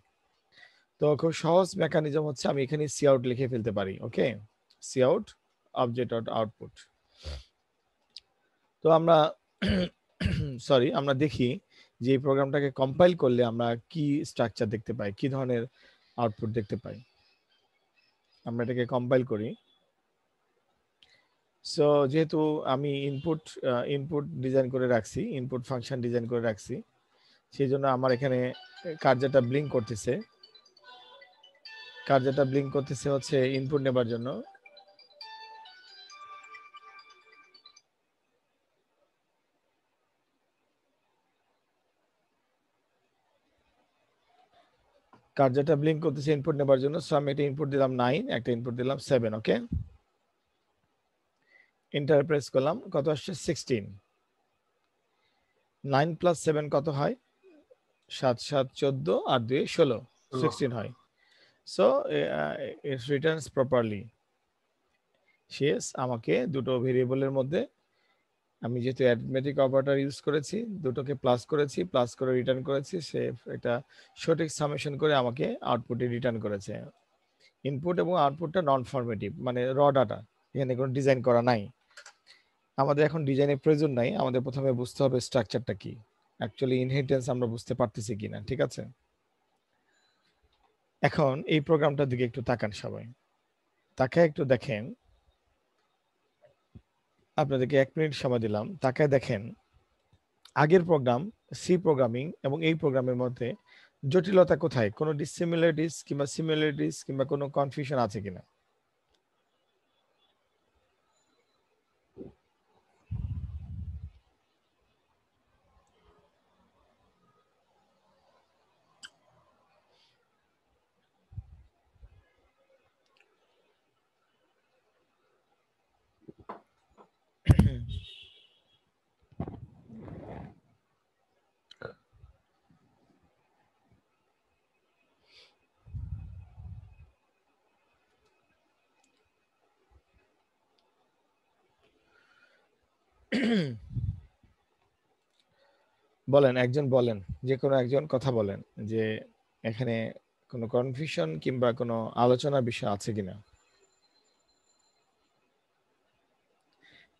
তো খুব সহজ মেকানিজম হচ্ছে আমি এখানে সি আউট লিখে ফেলতে পারি। Okay, C out object dot output. তো আমরা সরি, আমরা দেখি যে এই প্রোগ্রামটাকে কম্পাইল করলে আমরা কি স্ট্রাকচার দেখতে পাই, কি ধরনের আউটপুট দেখতে পাই। আমরা এটাকে কম্পাইল করি। সো যেহেতু আমি ইনপুট ডিজাইন করে রাখছি, ইনপুট ফাংশন ডিজাইন করে রাখছি, সেই জন্য আমার এখানে কার্যটা ব্লিঙ্ক করতেছে হচ্ছে ইনপুট নেবার জন্য। কার্যটা ব্লিঙ্ক করতেছে ইনপুট নেবার জন্য। সো আমি একটা ইনপুট দিলাম 9, একটা ইনপুট দিলাম 7। ওকে, এন্টার প্রেস করলাম, কত আসছে 16। 9 প্লাস 7 কত হয়? 7 7 14 আর 2 16, 16 হয়। So it Returns properly. শেষ, আমাকে দুটো ভেরিয়েবলের মধ্যে আমি যেহেতু অ্যারিথমেটিক অপারেটর ইউজ করেছি, দুটোকে প্লাস করেছি, প্লাস করে রিটার্ন করেছি, সে একটা সঠিক সামেশন করে আমাকে আউটপুটে রিটার্ন করেছে। ইনপুট এবং আউটপুটটা নন ফরমেটিভ, মানে র ডাটা, এখানে কোনো ডিজাইন করা নাই। আমাদের এখন ডিজাইনের প্রয়োজন নাই, আমাদের প্রথমে বুঝতে হবে স্ট্রাকচারটা কি, অ্যাকচুয়ালি ইনহেরিটেন্স আমরা বুঝতে পারতেছি কিনা। ঠিক আছে, এখন এই প্রোগ্রামটার দিকে একটু তাকান সবাই, তাকায় একটু দেখেন, আপনাদেরকে 1 মিনিট সময় দিলাম, তাকায় দেখেন আগের প্রোগ্রাম সি প্রোগ্রামিং এবং এই প্রোগ্রামের মধ্যে জটিলতা কোথায়, কোনো ডিসিমিলারিটিস কিংবা সিমিলারিটিস কিংবা কোনো কনফিউশন আছে কিনা। বলেন, একজন বলেন, যে কোনো একজন কথা বলেন যে এখানে কোনো কনফিউশন কিংবা কোনো আলোচনার বিষয় আছে কিনা।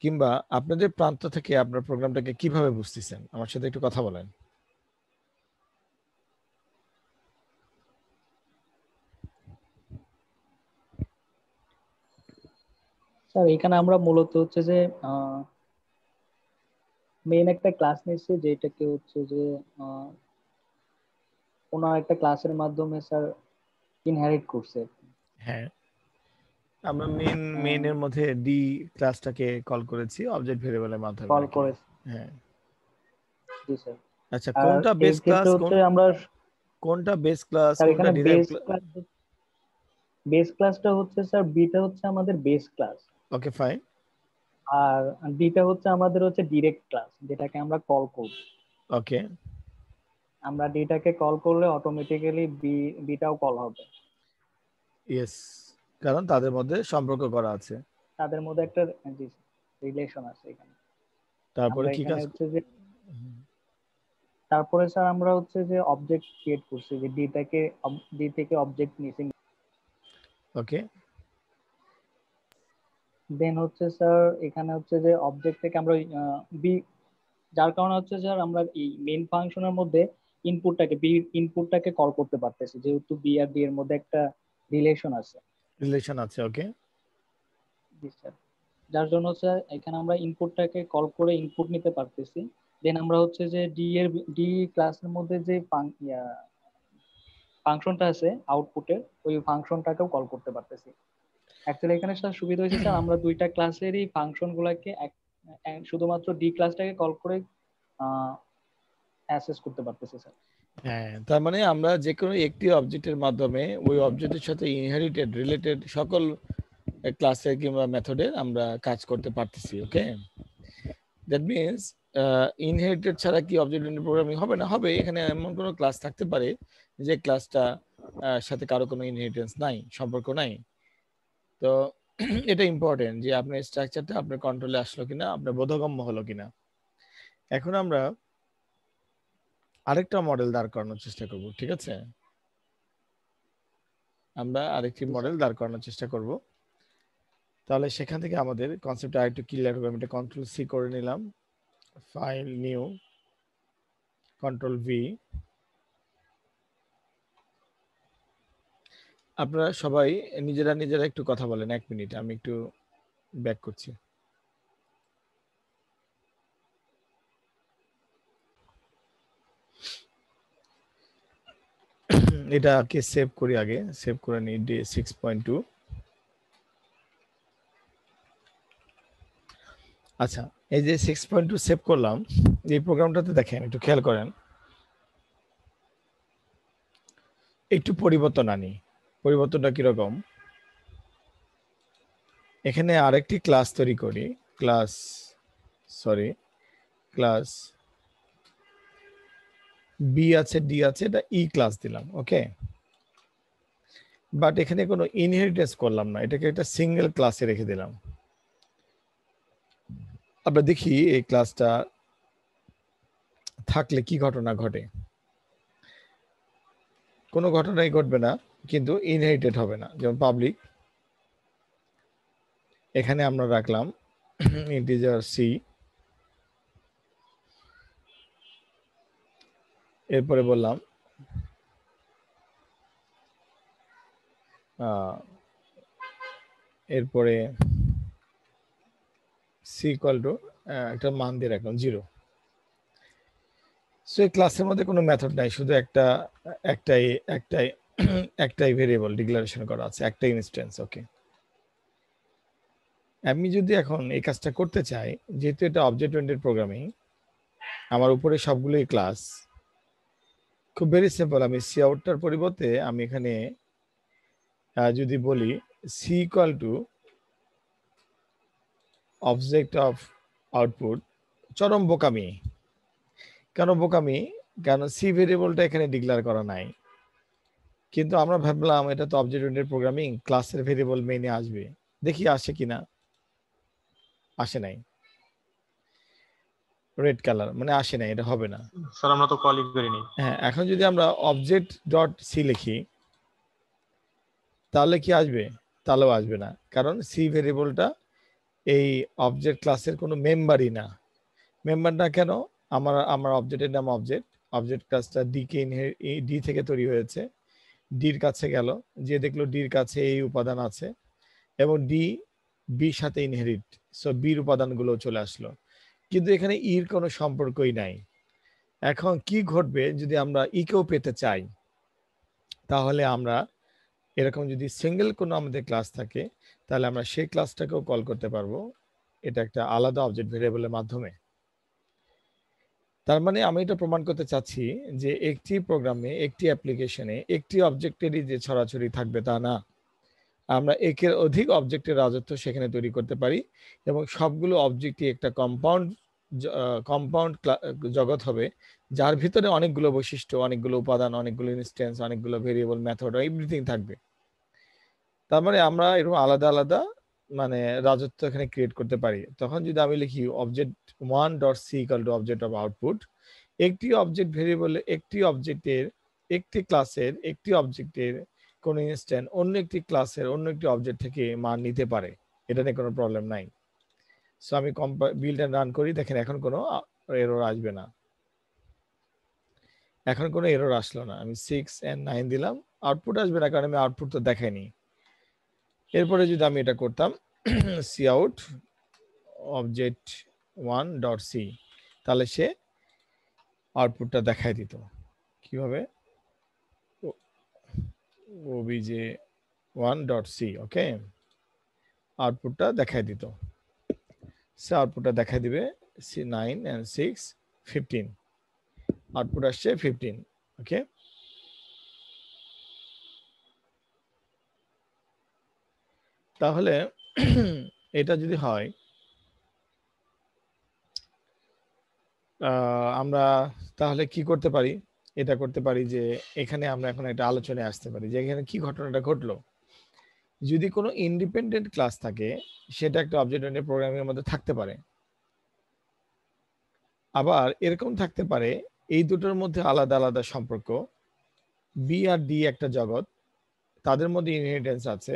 কিংবা আপনাদের প্রান্ত থেকে আপনার প্রোগ্রামটাকে কিভাবে বুঝতেছেন, আমার সাথে একটু কথা বলেন। স্যার এখানে আমরা মূলত হচ্ছে যে মেইন একটা ক্লাস নিচ্ছি, যেটাকে হচ্ছে যে ওনার একটা ক্লাসের মাধ্যমে স্যার ইনহেরিট করছে। হ্যাঁ, আমরা মেইনের মধ্যে ডি ক্লাসটাকে কল করেছি অবজেক্ট ভেরিয়েবলের মাধ্যমে কল নাকি? করে। হ্যাঁ, জি স্যার। আচ্ছা, আর কোনটা এই বেস ক্লাস, ক্ষেত্রে হচ্ছে আমরা কোনটা বেস ক্লাস, স্যার কোনটা এখানে ডিরাইভড ক্লাস? বেস ক্লাসটা হচ্ছে স্যার বিটা হচ্ছে আমাদের বেস ক্লাস, ওকে ফাইন। আর ডিটা হচ্ছে আমাদের হচ্ছে ডিরেক্ট ক্লাস, যেটাকে আমরা কল করব। ওকে, আমরা ডিটাকে কল করলে অটোমেটিক্যালি বিটাও কল হবে। ইয়েস, কারণ তাদের মধ্যে সম্পর্ক করা আছে। তাদের মধ্যে একটা রিলেশন আছে এখানে। তারপরে আমরা কি এখানে কাজ? হচ্ছে যে তারপরে স্যার আমরা হচ্ছে যে অবজেক্ট ক্রিয়েট করছি, যে ডি থেকে অবজেক্ট নিছি। ওকে, দেন হচ্ছে স্যার এখানে হচ্ছে যে অবজেক্ট থেকে আমরা বি, যার কারণে হচ্ছে স্যার আমরা এই মেইন ফাংশনের মধ্যে ইনপুটটাকে কল করতে পারতেছি, যেহেতু বি আর ডি এর মধ্যে একটা রিলেশন আছে। রিলেশন আছে, ওকে। জি স্যার। যার জন্য হচ্ছে এখানে আমরা ইনপুটটাকে কল করে ইনপুট নিতে পারতেছি। দেন আমরা হচ্ছে যে ডি ক্লাসের মধ্যে যে ফাংশনটা আছে আউটপুটের, ওই ফাংশনটাকেও কল করতে পারতেছি। অ্যাকচুয়ালি এখানে স্যার সুবিধা হয়েছে স্যার, আমরা দুইটা ক্লাসেরই ফাংশন গুলাকে শুধুমাত্র ডি ক্লাসটাকে কল করে অ্যাক্সেস করতে পারতেছি স্যার। হ্যাঁ, তার মানে আমরা যে কোনো একটি অবজেক্টের মাধ্যমে ওই অবজেক্টের সাথে ইনহেরিটেড রিলেটেড সকল ক্লাসের কিংবা মেথডের আমরা কাজ করতে পারতেছি। ওকে, দ্যাট মিনস ইনহেরিটেড ছাড়া কি অবজেক্ট ওরিয়েন্টেড প্রোগ্রামিং হবে না? হবে। এখানে এমন কোনো ক্লাস থাকতে পারে যে ক্লাসটা সাথে কারো কোনো ইনহেরিটেন্স নাই, সম্পর্ক নাই। তো এটা ইম্পর্টেন্ট যে আপনার স্ট্রাকচারটা আপনার কন্ট্রোলে আসলো কিনা, আপনার বোধগম্য হলো কিনা। এখন আমরা আরেকটা মডেল দাঁড় করানোর চেষ্টা করব, ঠিক আছে? আমরা আরেকটি মডেল দাঁড় করানোর চেষ্টা করব। তাহলে সেখান থেকে আমাদের কনসেপ্টটা আরেকটু ক্লিয়ার হবে। আমি এটা কন্ট্রোল সি করে নিলাম, ফাইল নিউ, কন্ট্রোল ভি। আপনারা সবাই নিজেরা একটু কথা বলেন, 1 মিনিট, আমি একটু ব্যাক করছি। এটাকে সেভ করি, আগে সেভ করে নিই ডি 6.2। আচ্ছা, এই যে 6.2 সেভ করলাম, এই প্রোগ্রামটাতে দেখেন, একটু খেয়াল করেন, একটু পরিবর্তন আনি। পরিবর্তনটা কিরকম? এখানে আরেকটি ক্লাস তৈরি করি, ক্লাস বি আছে, ডি আছে, এটা ই ক্লাস দিলাম। ওকে, বাট এখানে কোনো ইনহেরিটেন্স করলাম না, এটাকে একটা সিঙ্গেল ক্লাসে রেখে দিলাম। আমরা দেখি এই ক্লাসটা থাকলে কি ঘটনা ঘটে। কোনো ঘটনাই ঘটবে না, কিন্তু ইনহেরিটেড হবে না। যেমন পাবলিক, এখানে আমরা রাখলাম ইন্টিজার সি, এরপরে বললাম এরপরে সি ইকুয়াল টু একটা মান দিয়ে রাখলাম 0। সো এই ক্লাসের মধ্যে কোনো মেথড নাই, শুধু একটাই ভেরিয়েবল ডিক্লারেশন করা আছে, একটা ইনস্ট্যান্স। ওকে, আমি যদি এখন এই কাজটা করতে চাই, যেহেতু এটা অবজেক্ট ওরিয়েন্টেড প্রোগ্রামিং, আমার উপরে সবগুলোই ক্লাস, খুব ভেরি সিম্পল। আমি সি আউটটার পরিবর্তে আমি এখানে যদি বলি C equal to object of output, চরম বোকামি। কেন বোকামি? কেন সি ভেরিয়েবলটা এখানে ডিক্লেয়ার করা নাই, কিন্তু আমরা ভাবলাম এটা তো অবজেক্ট ওরিয়েন্টেড প্রোগ্রামিং, ক্লাসের ভেরিয়েবল মেইনে আসবে, দেখি আসে কিনা। আসে নাই, রেড কালার, মানে আসে নাই, এটা হবে না। স্যার আমরা তো কলই করিনি। হ্যাঁ, এখন যদি আমরা অবজেক্ট ডট সি লিখি তাহলে কি আসবে? তাহলেও আসবে না, কারণ সি ভেরিয়েবলটা এই অবজেক্ট ক্লাসের কোনো মেম্বারই না। মেম্বার না কেন? আমার অবজেক্টের নাম অবজেক্ট ক্লাসটা ডি থেকে তৈরি হয়েছে, ডির কাছে গেল, যে দেখলো ডির কাছে এই উপাদান আছে এবং ডি বির সাথে ইনহেরিট, সো বির উপাদানগুলো চলে আসলো, কিন্তু এখানে ইর কোনো সম্পর্কই নাই। এখন কি ঘটবে যদি আমরা ইকেও পেতে চাই? তাহলে আমরা এরকম যদি সিঙ্গেল কোনো আমাদের ক্লাস থাকে তাহলে আমরা সেই ক্লাসটাকেও কল করতে পারবো, এটা একটা আলাদা অবজেক্ট ভেরিয়েবলের মাধ্যমে। তার মানে আমি এটা প্রমাণ করতে চাচ্ছি যে একটি প্রোগ্রামে, একটি অ্যাপ্লিকেশনে একটি অবজেক্টেরই যে ছড়াছড়ি থাকবে তা না, আমরা একের অধিক অবজেক্টের রাজত্ব সেখানে তৈরি করতে পারি এবং সবগুলো অবজেক্টই একটা কম্পাউন্ড জগৎ হবে, যার ভিতরে অনেকগুলো বৈশিষ্ট্য, অনেকগুলো উপাদান, অনেকগুলো ইনস্ট্যান্স, অনেকগুলো ভেরিয়েবল, মেথড, এভরিথিং থাকবে। তার মানে আমরা এরকম আলাদা আলাদা মানে রাজত্ব এখানে ক্রিয়েট করতে পারি। তখন যদি আমি লিখি object 1.c equal to object of output, একটি অবজেক্ট ভেরিয়েবলে একটি অবজেক্টের, একটি ক্লাসের একটি অবজেক্টের কোন ইনস্ট্যান্স অন্য একটি ক্লাসের অন্য একটি অবজেক্ট থেকে মান নিতে পারে, এটা নিয়ে কোনো প্রবলেম নাই। সো আমি বিল্ড রান করি, দেখেন এখন কোনো এরর আসবে না, এখন কোনো এরর আসলো না। আমি 6 and 9 দিলাম, আউটপুট আসবে না কারণ আমি আউটপুট তো দেখাইনি। এরপরে যদি আমি এটা করতাম cout অবজেক্ট 1.c, তাহলে সে আউটপুটটা দেখাই দিত। কিভাবে? obj1.c, ওকে, আউটপুটটা দেখাই দিত। সে আউটপুটটা দেখাই দিবে 9 and 6 15, আউটপুট আসছে 15, ওকে। তাহলে এটা যদি হয় আমরা তাহলে কি করতে পারি? এটা করতে পারি যে এখানে আমরা এখন একটা আলোচনায় আসতে পারি যে এখানে কি ঘটনাটা ঘটলো। যদি কোনো ইন্ডিপেন্ডেন্ট ক্লাস থাকে সেটা একটা অবজেক্ট ওরিয়েন্টেড প্রোগ্রামিংয়ের মধ্যে থাকতে পারে, আবার এরকম থাকতে পারে এই দুটোর মধ্যে আলাদা আলাদা সম্পর্ক, বি আর ডি একটা জগৎ, তাদের মধ্যে ইনহেরিটেন্স আছে,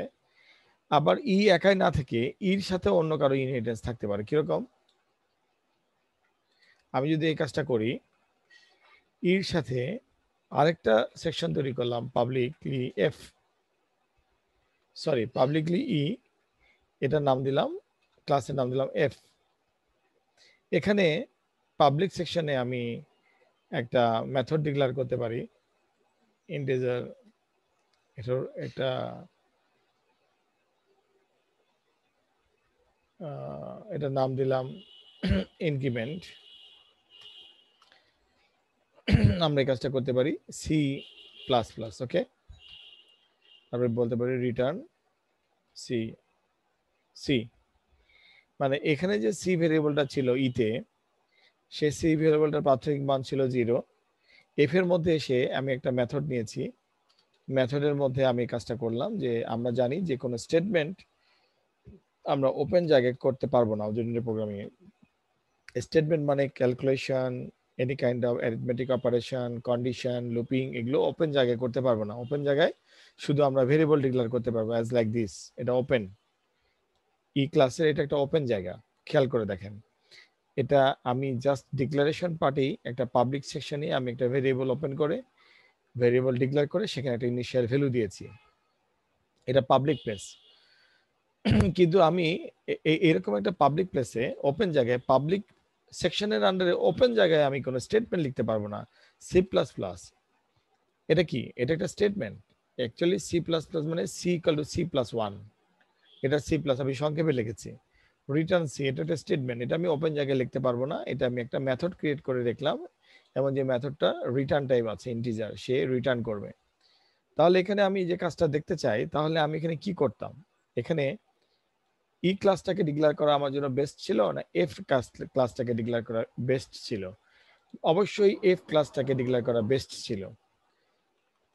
আবার ই একাই না থেকে ইর সাথে অন্য কারো ইনহেরিটেন্স থাকতে পারে। কিরকম? আমি যদি এই কাজটা করি, ইর সাথে আরেকটা সেকশন তৈরি করলাম পাবলিকলি ই, এটার নাম দিলাম, ক্লাসের নাম দিলাম এফ। এখানে পাবলিক সেকশনে আমি একটা মেথড ডিক্লেয়ার করতে পারি ইন্টিজার, এটার একটা এটার নাম দিলাম ইনক্রিমেন্ট। আমরা এই কাজটা করতে পারি সি প্লাস প্লাস, ওকে। তারপরে বলতে পারি রিটার্ন সি সি, মানে এখানে যে সি ভেরিয়েবলটা ছিল ইতে, সে সি ভেরিয়েবলটার প্রাথমিক মান ছিল 0। এফ এর মধ্যে এসে আমি একটা মেথড নিয়েছি, মেথডের মধ্যে আমি কাজটা করলাম যে আমরা জানি যে কোনো স্টেটমেন্ট আমরা ওপেন জায়গায় করতে পারবো না অবজেক্ট প্রোগ্রামিং এ। স্টেটমেন্ট মানে calculation, any kind of arithmetic operation, condition, looping, এগুলো ওপেন জায়গায় করতে পারবো না। ওপেন জায়গায় শুধু আমরা ভেরিয়েবল ডিক্লেয়ার করতে পারবো অ্যাজ লাইক দিস, এটা ওপেন। ই ক্লাসের এটা একটা ওপেন জায়গা, খেয়াল করে দেখেন। এটা আমি জাস্ট ডিক্লারেশন পার্টেই একটা পাবলিক সেকশনে আমি একটা ভেরিয়েবল ওপেন করে ভেরিয়েবল ডিক্লেয়ার করে সেখানে একটা ইনিশিয়াল ভ্যালু দিয়েছি, এটা পাবলিক প্লেস। কিন্তু আমি এরকম একটা পাবলিক প্লেসে ওপেন জায়গায় পাবলিক সেকশনের আন্ডারে ওপেন জায়গায় আমি কোনো স্টেটমেন্ট লিখতে পারবো না। সি প্লাস প্লাস এটা কি? এটা একটা statement actually. C plus plus মানে C equal to C plus 1, এটা সি প্লাস আমি সংক্ষেপে লিখেছি। রিটার্ন সি, এটা একটা স্টেটমেন্ট, এটা আমি ওপেন জায়গায় লিখতে পারবো না, এটা আমি একটা মেথড ক্রিয়েট করে দেখলাম এবং যে মেথডটা রিটার্ন টাইপ আছে ইন্টিজার, সে রিটার্ন করবে। তাহলে এখানে আমি যে কাজটা দেখতে চাই, তাহলে আমি এখানে কি করতাম? এখানে ই ক্লাসটাকে ডিক্লেয়ার করা আমার জন্য বেস্ট ছিল না এফ ক্লাসটাকে ডিক্লেয়ার করা বেস্ট ছিল? অবশ্যই এফ ক্লাসটাকে ডিক্লেয়ার করা বেস্ট ছিল।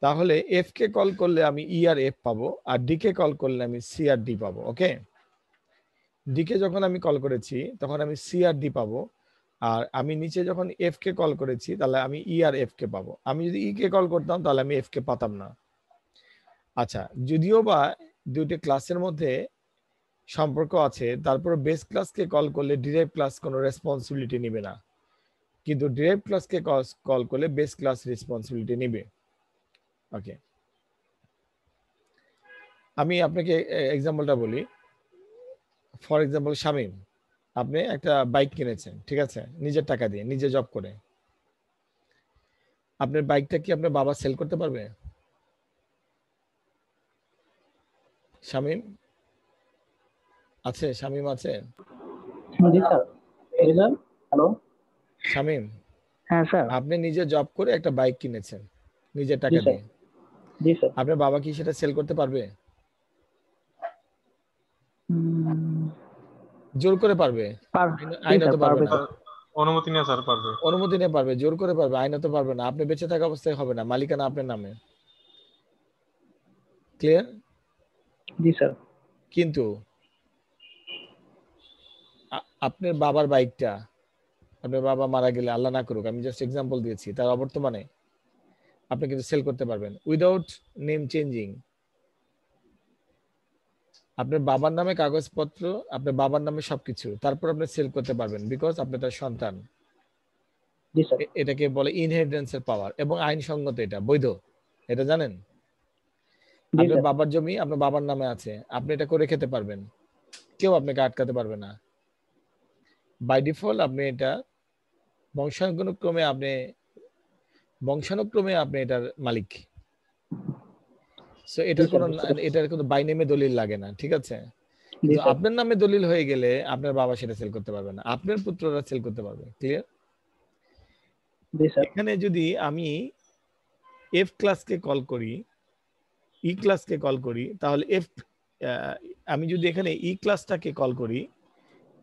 তাহলে এফ কে কল করলে আমি ই আর এফ পাবো, আর ডি কে কল করলে আমি সি আর ডি পাবো, ওকে। ডি কে যখন আমি কল করেছি তখন আমি সি আর ডি পাবো, আর আমি নিচে যখন এফ কে কল করেছি তাহলে আমি ই আর এফ কে পাবো। আমি যদি ই কে কল করতাম তাহলে আমি এফ কে পাতাম না। আচ্ছা, যদিও বা দুইটি ক্লাসের মধ্যে সম্পর্ক আছে, তারপর বেস ক্লাসকে কল করলে ডিরাইভ ক্লাস কোনো রেসপন্সিবিলিটি নেবে না, কিন্তু ডিরাইভ ক্লাসকে কল করলে বেস ক্লাস রেসপন্সিবিলিটি নেবে। ওকে, আমি আপনাকে এক্সাম্পলটা বলি। ফর এক্সাম্পল, শামীম, আপনি একটা বাইক কিনেছেন, ঠিক আছে, নিজের টাকা দিয়ে, নিজে জব করে। আপনার বাইকটা কি আপনার বাবা সেল করতে পারবে? শামীম আছে? শামীম আছে? জি স্যার। জি স্যার। হ্যালো। শামীম, হ্যাঁ স্যার। আপনি নিজে জব করে একটা বাইক কিনেছেন নিজের জি টাকা স্যার। দিয়ে, জি স্যার। আপনার বাবা কি সেটা সেল করতে পারবে? জোর করে পারবে? আইনত পারবে না। অনুমতি নিয়ে স্যার পারবে। অনুমতি নিয়ে পারবে, জোর করে পারবে, আইনত পারবে না। আপনি বেঁচে থাকা অবস্থায় হবে না, মালিকানা আপনার নামে। ক্লিয়ার? জি স্যার। কিন্তু আপনার বাবার বাইকটা, আপনার বাবা মারা গেলে, আল্লাহ না করুক, আমি জাস্ট এক্সাম্পল দিয়েছি, তার অবর্তমানে আপনি কিন্তু সেল করতে পারবেন উইদাউট নেম চেঞ্জিং। আপনার বাবার নামে কাগজপত্র, আপনার বাবার নামে সবকিছু, তারপর আপনি সেল করতে পারবেন, বিকজ আপনি তার সন্তান। জি স্যার। এটাকে বলে ইনহেরিটেন্সের পাওয়ার, এবং আইনসঙ্গত, এটা বৈধ, এটা জানেন? জি আপনার স্যার। বাবার জমি আপনার বাবার নামে আছে, আপনি এটা করে খেতে পারবেন, কেউ আপনাকে আটকাতে পারবে না। বাই ডিফল্ট আপনি এটা বংশানুক্রমে আপনি এটার মালিক। সো জি স্যার, বুঝতে পারছি। এটার কোনো বাই নেমে দলিল লাগে না, ঠিক আছে? জি কিন্তু স্যার। আপনার নামে দলিল হয়ে গেলে আপনার বাবা সেটা সেল করতে পারবে না, আপনার পুত্ররা সেল করতে পারবে। ক্লিয়ার? জি স্যার। এখানে যদি আমি এফ ক্লাসকে কল করি, ই ক্লাসকে কল করি, তাহলে আমি যদি এখানে ই ক্লাসটাকে কল করি,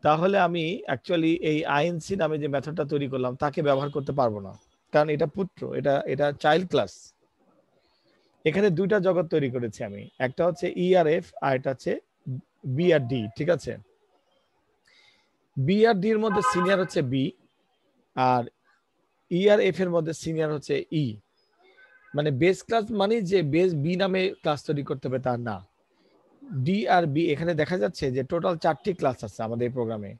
তাহলে আমি অ্যাকচুয়ালি এই আইএনসি নামে যে মেথডটা তৈরি করলাম তাকে ব্যবহার করতে পারবো না, কারণ এটা পুত্র, এটা চাইল্ড ক্লাস। এখানে দুইটা জগৎ তৈরি করেছি আমি, একটা হচ্ছে ইআরএফ আর এটা হচ্ছে বিআরডি, ঠিক আছে? বিআরডি এর মধ্যে সিনিয়র হচ্ছে বি, আর ইআরএফ এর মধ্যে সিনিয়র হচ্ছে ই। মানে বেস ক্লাস মানে যে বেস বি নামে ক্লাস তৈরি করতে হবে তা না। ডি আর বি, এখানে দেখা যাচ্ছে যে টোটাল 4টি ক্লাস আছে আমাদের এই প্রোগ্রামে।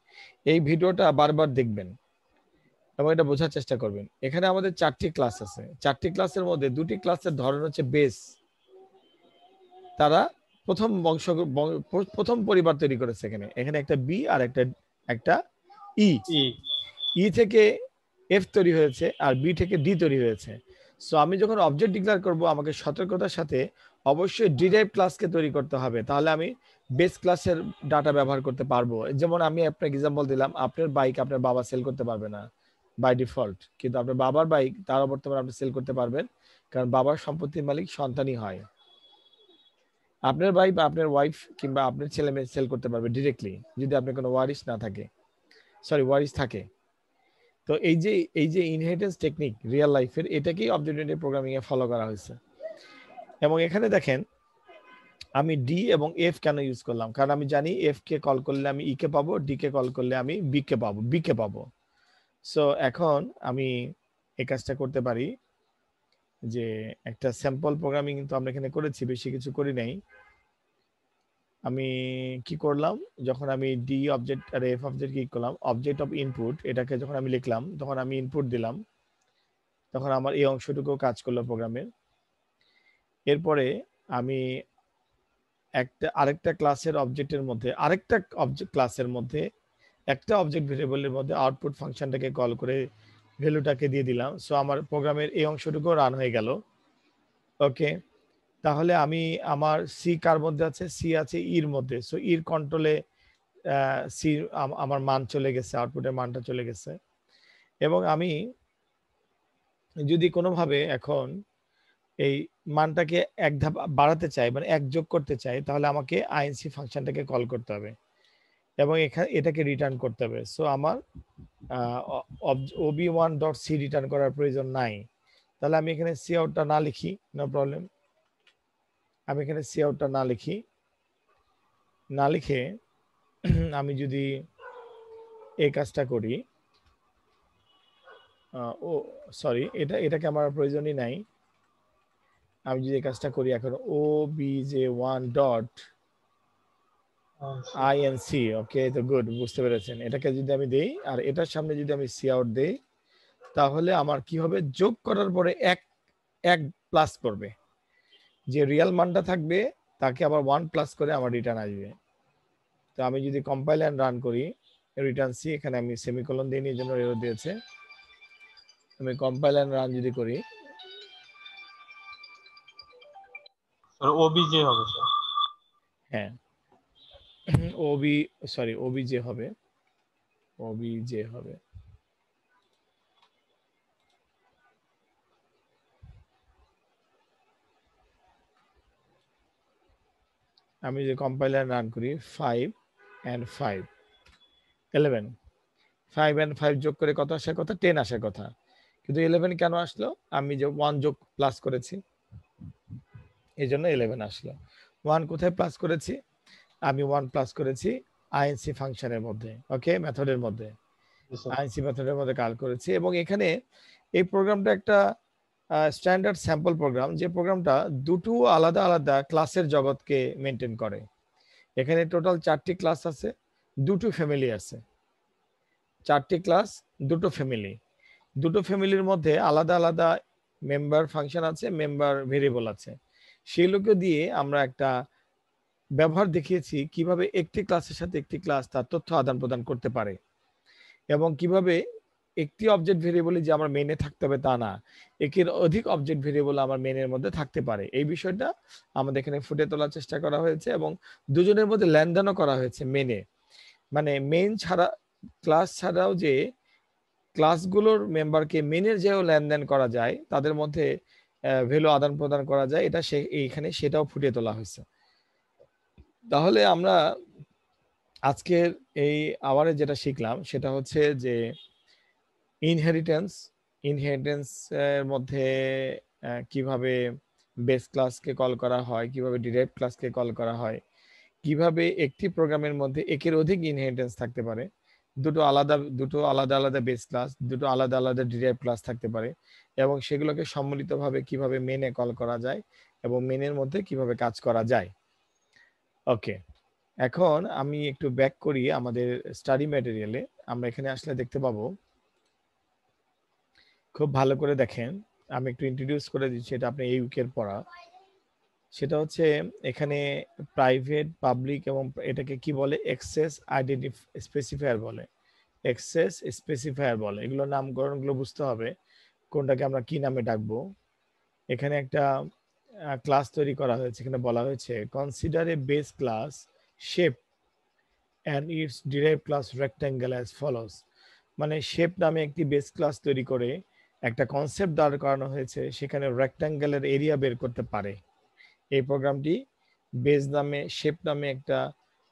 এই ভিডিওটা বারবার দেখবেন এবং এটা বোঝার চেষ্টা করবেন। এখানে আমাদের 4টি ক্লাস আছে, 4টি ক্লাসের মধ্যে 2টি ক্লাসের ধরন হচ্ছে বেস, তারা প্রথম পরিবার তৈরি করেছে। এখানে একটা বি আর একটা ই। ই থেকে এফ তৈরি হয়েছে আর বি থেকে ডি তৈরি হয়েছে। সো আমি যখন অবজেক্ট ডিক্লেয়ার করব, আমাকে সতর্কতার সাথে অবশ্যই ডিরাইভ ক্লাসকে তৈরি করতে হবে, তাহলে আমি বেস ক্লাসের ডাটা ব্যবহার করতে পারবো। যেমন আমি আপনাকে এক্সাম্পল দিলাম, আপনার বাইক আপনার বাবা সেল করতে পারবে না বাই ডিফল্ট, কিন্তু আপনার বাবার বাইক তার বর্তমানে আপনি সেল করতে পারবেন, কারণ বাবার সম্পত্তির মালিক সন্তানই হয়। আপনার ভাই বা আপনার ওয়াইফ কিংবা আপনার ছেলে মেয়ে সেল করতে পারবে ডিরেক্টলি, যদি আপনার কোনো ওয়ারিশ থাকে। তো এই যে ইনহেরিটেন্স টেকনিক রিয়েল লাইফের, এটাকেই object oriented programming a follow করা হয়েছে। এবং এখানে দেখেন আমি ডি এবং এফ কেন ইউজ করলাম, কারণ আমি জানি এফ কে কল করলে আমি ই কে পাবো, ডি কে কল করলে আমি বি কে পাবো। সো এখন আমি এই কাজটা করতে পারি যে একটা স্যাম্পল প্রোগ্রামিং কিন্তু আমরা এখানে করেছি, বেশি কিছু করি নাই। আমি কি করলাম, যখন আমি ডি অবজেক্ট আর এফ অবজেক্ট কি করলাম, অবজেক্ট অফ ইনপুট, এটাকে যখন আমি লিখলাম তখন আমি ইনপুট দিলাম, তখন আমার এই অংশটুকু কাজ করলো প্রোগ্রামের। এরপরে আমি আরেকটা ক্লাসের অবজেক্টের মধ্যে আরেকটা অবজেক্ট ক্লাসের মধ্যে একটা অবজেক্ট ভেরিয়েবলের মধ্যে আউটপুট ফাংশনটাকে কল করে ভ্যালুটাকে দিয়ে দিলাম। সো আমার প্রোগ্রামের এই অংশটুকু রান হয়ে গেল। ওকে, তাহলে আমি আমার সি কার মধ্যে আছে, সি আছে ইর মধ্যে। সো ইর কন্ট্রোলে সি আমার মান চলে গেছে, আউটপুটের মানটা চলে গেছে। এবং আমি যদি কোনোভাবে এখন এই মানটাকে এক ধাপ বাড়াতে চাই, মানে এক যোগ করতে চাই, তাহলে আমাকে আইএনসি ফাংশনটাকে কল করতে হবে এবং এটাকে রিটার্ন করতে হবে। সো আমার ob1.c রিটার্ন করার প্রয়োজন নাই। তাহলে আমি এখানে সি আউটটা না লিখি, নো প্রবলেম। আমি এখানে সি আউটটা না লিখে আমি যদি এই কাজটা করি, ও সরি, এটাকে আমার প্রয়োজনই নাই। আমি যদি এই কাজটা করি এখন obj1 আইএনসি। ওকে, তো গুড, বুঝতে পেরেছেন। এটাকে যদি আমি দেই আর এটার সামনে যদি আমি সি আউট দেই, তাহলে আমার কি হবে, যোগ করার পরে এক এক প্লাস করবে, যে রিয়েল মানটা থাকবে তাকে আবার 1 প্লাস করে আমার রিটার্ন আসবে। তো আমি যদি কম্পাইল এন্ড রান করি, রিটার্ন সি, এখানে আমি সেমিকোলন দিই নি, জন্য এরর দিয়েছে। আমি কম্পাইল এন্ড রান যদি করি, স্যার ওবিজে হবে স্যার। হ্যাঁ ওবি, সরি ওবিজে হবে, ওবিজে হবে। আমি যে কম্পাইল এন্ড রান করি, 5 and 5 11, 5 and 5 যোগ করে কত আসার কথা, 10 আসার কথা, কিন্তু 11 কেন আসলো, আমি যে 1 যোগ প্লাস করেছি এই জন্য 11 আসলো। 1 কোথায় প্লাস করেছি, আমি 1 প্লাস করেছি আইএনসি ফাংশনের মধ্যে, ওকে, মেথডের মধ্যে, আইএনসি মেথডের মধ্যে কল করেছি। এবং এখানে এই প্রোগ্রামটা একটা স্ট্যান্ডার্ড স্যাম্পল প্রোগ্রাম, যে প্রোগ্রামটা দুটো আলাদা আলাদা ক্লাসের জগৎকে মেনটেন করে। এখানে টোটাল 4টি ক্লাস আছে, দুটো ফ্যামিলি আছে, 4টি ক্লাস, দুটো ফ্যামিলি, দুটো ফ্যামিলির মধ্যে আলাদা আলাদা মেম্বার ফাংশন আছে, মেম্বার ভেরিয়েবল আছে। সেগুলোকে দিয়ে আমরা একটা ব্যবহার দেখিয়েছি কিভাবে একটি ক্লাসের সাথে একটি ক্লাস তার তথ্য আদান প্রদান করতে পারে, এবং কিভাবে একটি অবজেক্ট ভেরিয়েবলে যে আমার মেনে থাকতে হবে তা না, একের অধিক অবজেক্ট ভেরিয়েবল আমার মেনের মধ্যে থাকতে পারে। এই বিষয়টা আমাদের এখানে ফুটে তোলার চেষ্টা করা হয়েছে, এবং দুজনের মধ্যে লেনদেনও করা হয়েছে মেনে, মানে মেন ছাড়া, ক্লাস ছাড়াও যে ক্লাসগুলোর মেম্বারকে মেনের যেও লেনদেন করা যায়, তাদের মধ্যে ভ্যালু আদান প্রদান করা যায়, এটা এইখানে সেটাও ফুটিয়ে তোলা হয়েছে। তাহলে আমরা আজকের এই আওয়ারে যেটা শিখলাম সেটা হচ্ছে যে ইনহেরিটেন্স, এর মধ্যে কিভাবে বেস ক্লাসকে কল করা হয়, কিভাবে ডিরাইভড ক্লাসকে কল করা হয়, কিভাবে একটি প্রোগ্রামের মধ্যে একের অধিক ইনহেরিটেন্স থাকতে পারে, দুটো আলাদা আলাদা বেস ক্লাস, দুটো আলাদা আলাদা ডিরাইভড ক্লাস থাকতে পারে, এবং সেগুলোকে সম্মিলিতভাবে কিভাবে মেনে কল করা যায় এবং মেনের মধ্যে কিভাবে কাজ করা যায়। ওকে, এখন আমি একটু ব্যাক করি আমাদের স্টাডি ম্যাটেরিয়ালে। আমরা এখানে আসলে দেখতে পাবো, খুব ভালো করে দেখেন, আমি একটু ইন্ট্রোডিউস করে দিচ্ছি, এটা আপনি এই উইকের পড়া। সেটা হচ্ছে এখানে প্রাইভেট, পাবলিক এবং এটাকে কি বলে, অ্যাক্সেস স্পেসিফায়ার বলে, অ্যাক্সেস স্পেসিফায়ার বলে। এগুলো নামকরণগুলো বুঝতে হবে, কোনটাকে আমরা কি নামে ডাকবো। এখানে একটা ক্লাস তৈরি করা হয়েছে, এখানে বলা হয়েছে consider A base class shape and it's derived class rectangle as follows. মানে শেপ নামে একটি বেস ক্লাস তৈরি করে একটা কনসেপ্ট দাঁড় করানো হয়েছে, সেখানে রেক্ট্যাঙ্গেলের এরিয়া বের করতে পারে। এই প্রোগ্রামটি বেস নামে, শেপ নামে একটা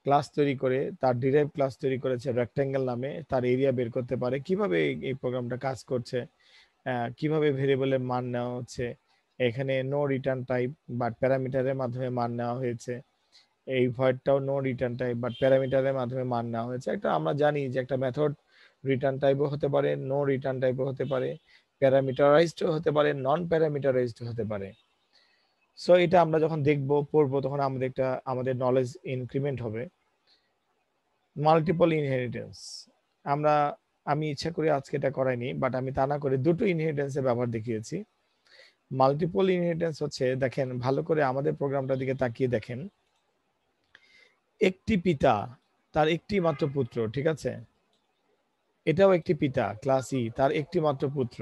ক্লাস তৈরি করে তার ডিরাইভ ক্লাস তৈরি করেছে রেক্ট্যাঙ্গেল নামে, তার এরিয়া বের করতে পারে। কিভাবে এই প্রোগ্রামটা কাজ করছে, কিভাবে ভেরিয়েবলের মান নেওয়া হচ্ছে, এখানে নো রিটার্ন টাইপ বাট প্যারামিটারের মাধ্যমে মান নেওয়া হয়েছে, এই ভয়েডটাও নো রিটার্ন টাইপ বাট প্যারামিটারের মাধ্যমে মান নেওয়া হয়েছে। একটা আমরা জানি যে একটা মেথড রিটার্ন টাইপও হতে পারে, নো রিটার্ন টাইপও হতে পারে, প্যারামিটারাইজডও হতে পারে, নন প্যারামিটারাইজড হতে পারে। সো এটা আমরা যখন দেখবো, পড়বো, তখন আমাদের নলেজ ইনক্রিমেন্ট হবে। মাল্টিপল ইনহেরিটেন্স, আমি ইচ্ছা করে আজকে এটা করাইনি, বাট আমি তা না করে দুটো ইনহেরিটেন্সের ব্যবহার দেখিয়েছি। মাল্টিপল ইনহেরিটেন্স হচ্ছে, দেখেন ভালো করে আমাদের প্রোগ্রামটার দিকে তাকিয়ে দেখেন, একটি পিতা, তার একটি মাত্র পুত্র, ঠিক আছে, এটাও একটি পিতা ক্লাস ই, তার একটি মাত্র পুত্র।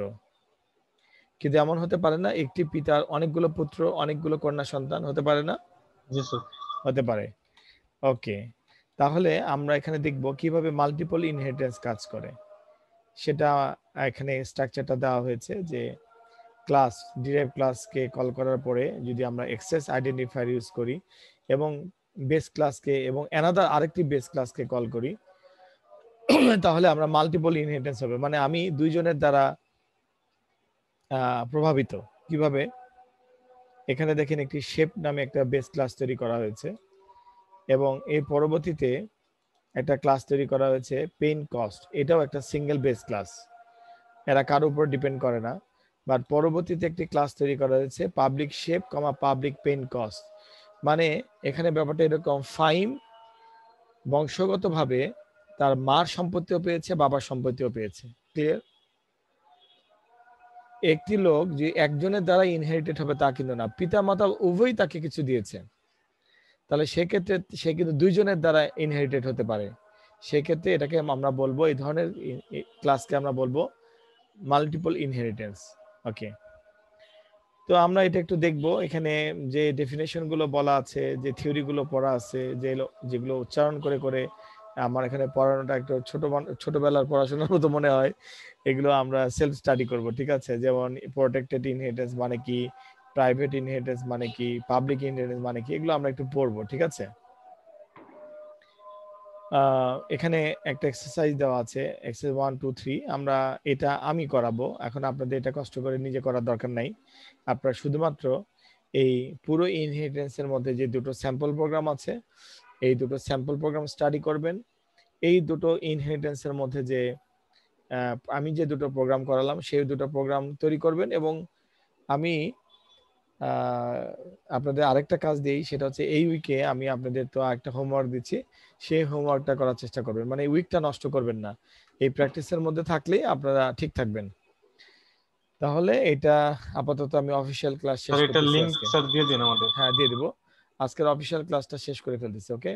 কিন্তু এমন হতে পারে না একটি পিতার অনেকগুলো পুত্র, অনেকগুলো কন্যা সন্তান হতে পারে না? জি স্যার। হতে পারে। ওকে, তাহলে আমরা এখানে দেখব কিভাবে মাল্টিপল ইনহেরিটেন্স কাজ করে। সেটা এখানে স্ট্রাকচারটা দেওয়া হয়েছে যে ক্লাস, ডিরাইভ ক্লাসকে কল করার পরে যদি আমরা অ্যাক্সেস আইডেন্টিফায়ার ইউজ করি এবং বেস ক্লাসকে এবং অ্যানাদার আরেকটি বেস ক্লাসকে কল করি, তাহলে আমরা মাল্টিপল ইনহেরিটেন্স হবে। মানে আমি দুইজনের দ্বারা প্রভাবিত। কিভাবে, এখানে দেখেন একটি শেপ নামে একটা বেস ক্লাস তৈরি করা হয়েছে, এবং এর পরবর্তীতে একটা ক্লাস তৈরি করা হয়েছে পেইন কস্ট, এটাও একটা সিঙ্গেল বেস ক্লাস, এরা কারোর উপর ডিপেন্ড করে না। বাট পরবর্তীতে একটি ক্লাস তৈরি করা হয়েছে public shape, public pain cost. মানে এখানে ব্যাপারটা এরকম, ফাইম বংশগতভাবে তার মার সম্পত্তিও পেয়েছে, বাবার সম্পত্তিও পেয়েছে। ক্লিয়ার? একটি লোক যে একজনের দ্বারা ইনহেরিটেড হবে তা কিন্তু না, পিতা মাতা উভয়ই তাকে কিছু দিয়েছে, তাহলে সেক্ষেত্রে সে কিন্তু দুইজনের দ্বারা ইনহেরিটেড হতে পারে। সেক্ষেত্রে এটাকে আমরা বলবো, এই ধরনের ক্লাসকে আমরা বলবো মাল্টিপল ইনহেরিটেন্স। ওকে, তো আমরা এটা একটু দেখবো। এখানে যে ডেফিনেশন গুলো বলা আছে, যে থিওরি গুলো পড়া আছে, যেগুলো উচ্চারণ করে করে আমার এখানে পড়ানোটা একটু ছোটবেলার পড়াশোনার মতো মনে হয়, এগুলো আমরা সেলফ স্টাডি করব, ঠিক আছে? যেমন প্রোটেক্টেড ইনহেরিটেন্স মানে কি, প্রাইভেট ইনহেরিটেন্স মানে কি, পাবলিক ইনহেরিটেন্স মানে কি, এগুলো আমরা একটু পড়বো, ঠিক আছে? এখানে একটা এক্সারসাইজ দেওয়া আছে, এক্সারসাইজ 1 2 3। আমরা এটা আমি করাবো, এখন আপনাদের এটা কষ্ট করে নিজে করার দরকার নাই। আপনারা শুধুমাত্র এই পুরো ইনহেরিটেন্সের মধ্যে যে দুটো স্যাম্পল প্রোগ্রাম আছে, এই দুটো স্যাম্পল প্রোগ্রাম স্টাডি করবেন। এই দুটো ইনহেরিটেন্সের মধ্যে যে আমি যে দুটো প্রোগ্রাম করালাম সেই দুটো প্রোগ্রাম তৈরি করবেন। এবং আমি আপনাদের আরেকটা কাজ দিই, সেটা হচ্ছে এই উইকে আমি আপনাদের তো একটা হোমওয়ার্ক দিচ্ছি, সেই হোমওয়ার্কটা করার চেষ্টা করবেন, মানে উইকটা নষ্ট করবেন না। এই প্র্যাকটিসের মধ্যে থাকলেই আপনারা ঠিক থাকবেন। তাহলে এটা আপাতত আমি অফিসিয়াল ক্লাস শেষ স্যার এটা করতেছি লিংক আজকে। স্যার দিয়ে দিন আমাদের। হ্যাঁ, দিয়ে দেবো। আজকের অফিসিয়াল ক্লাসটা শেষ করে ফেলতেছি। ওকে।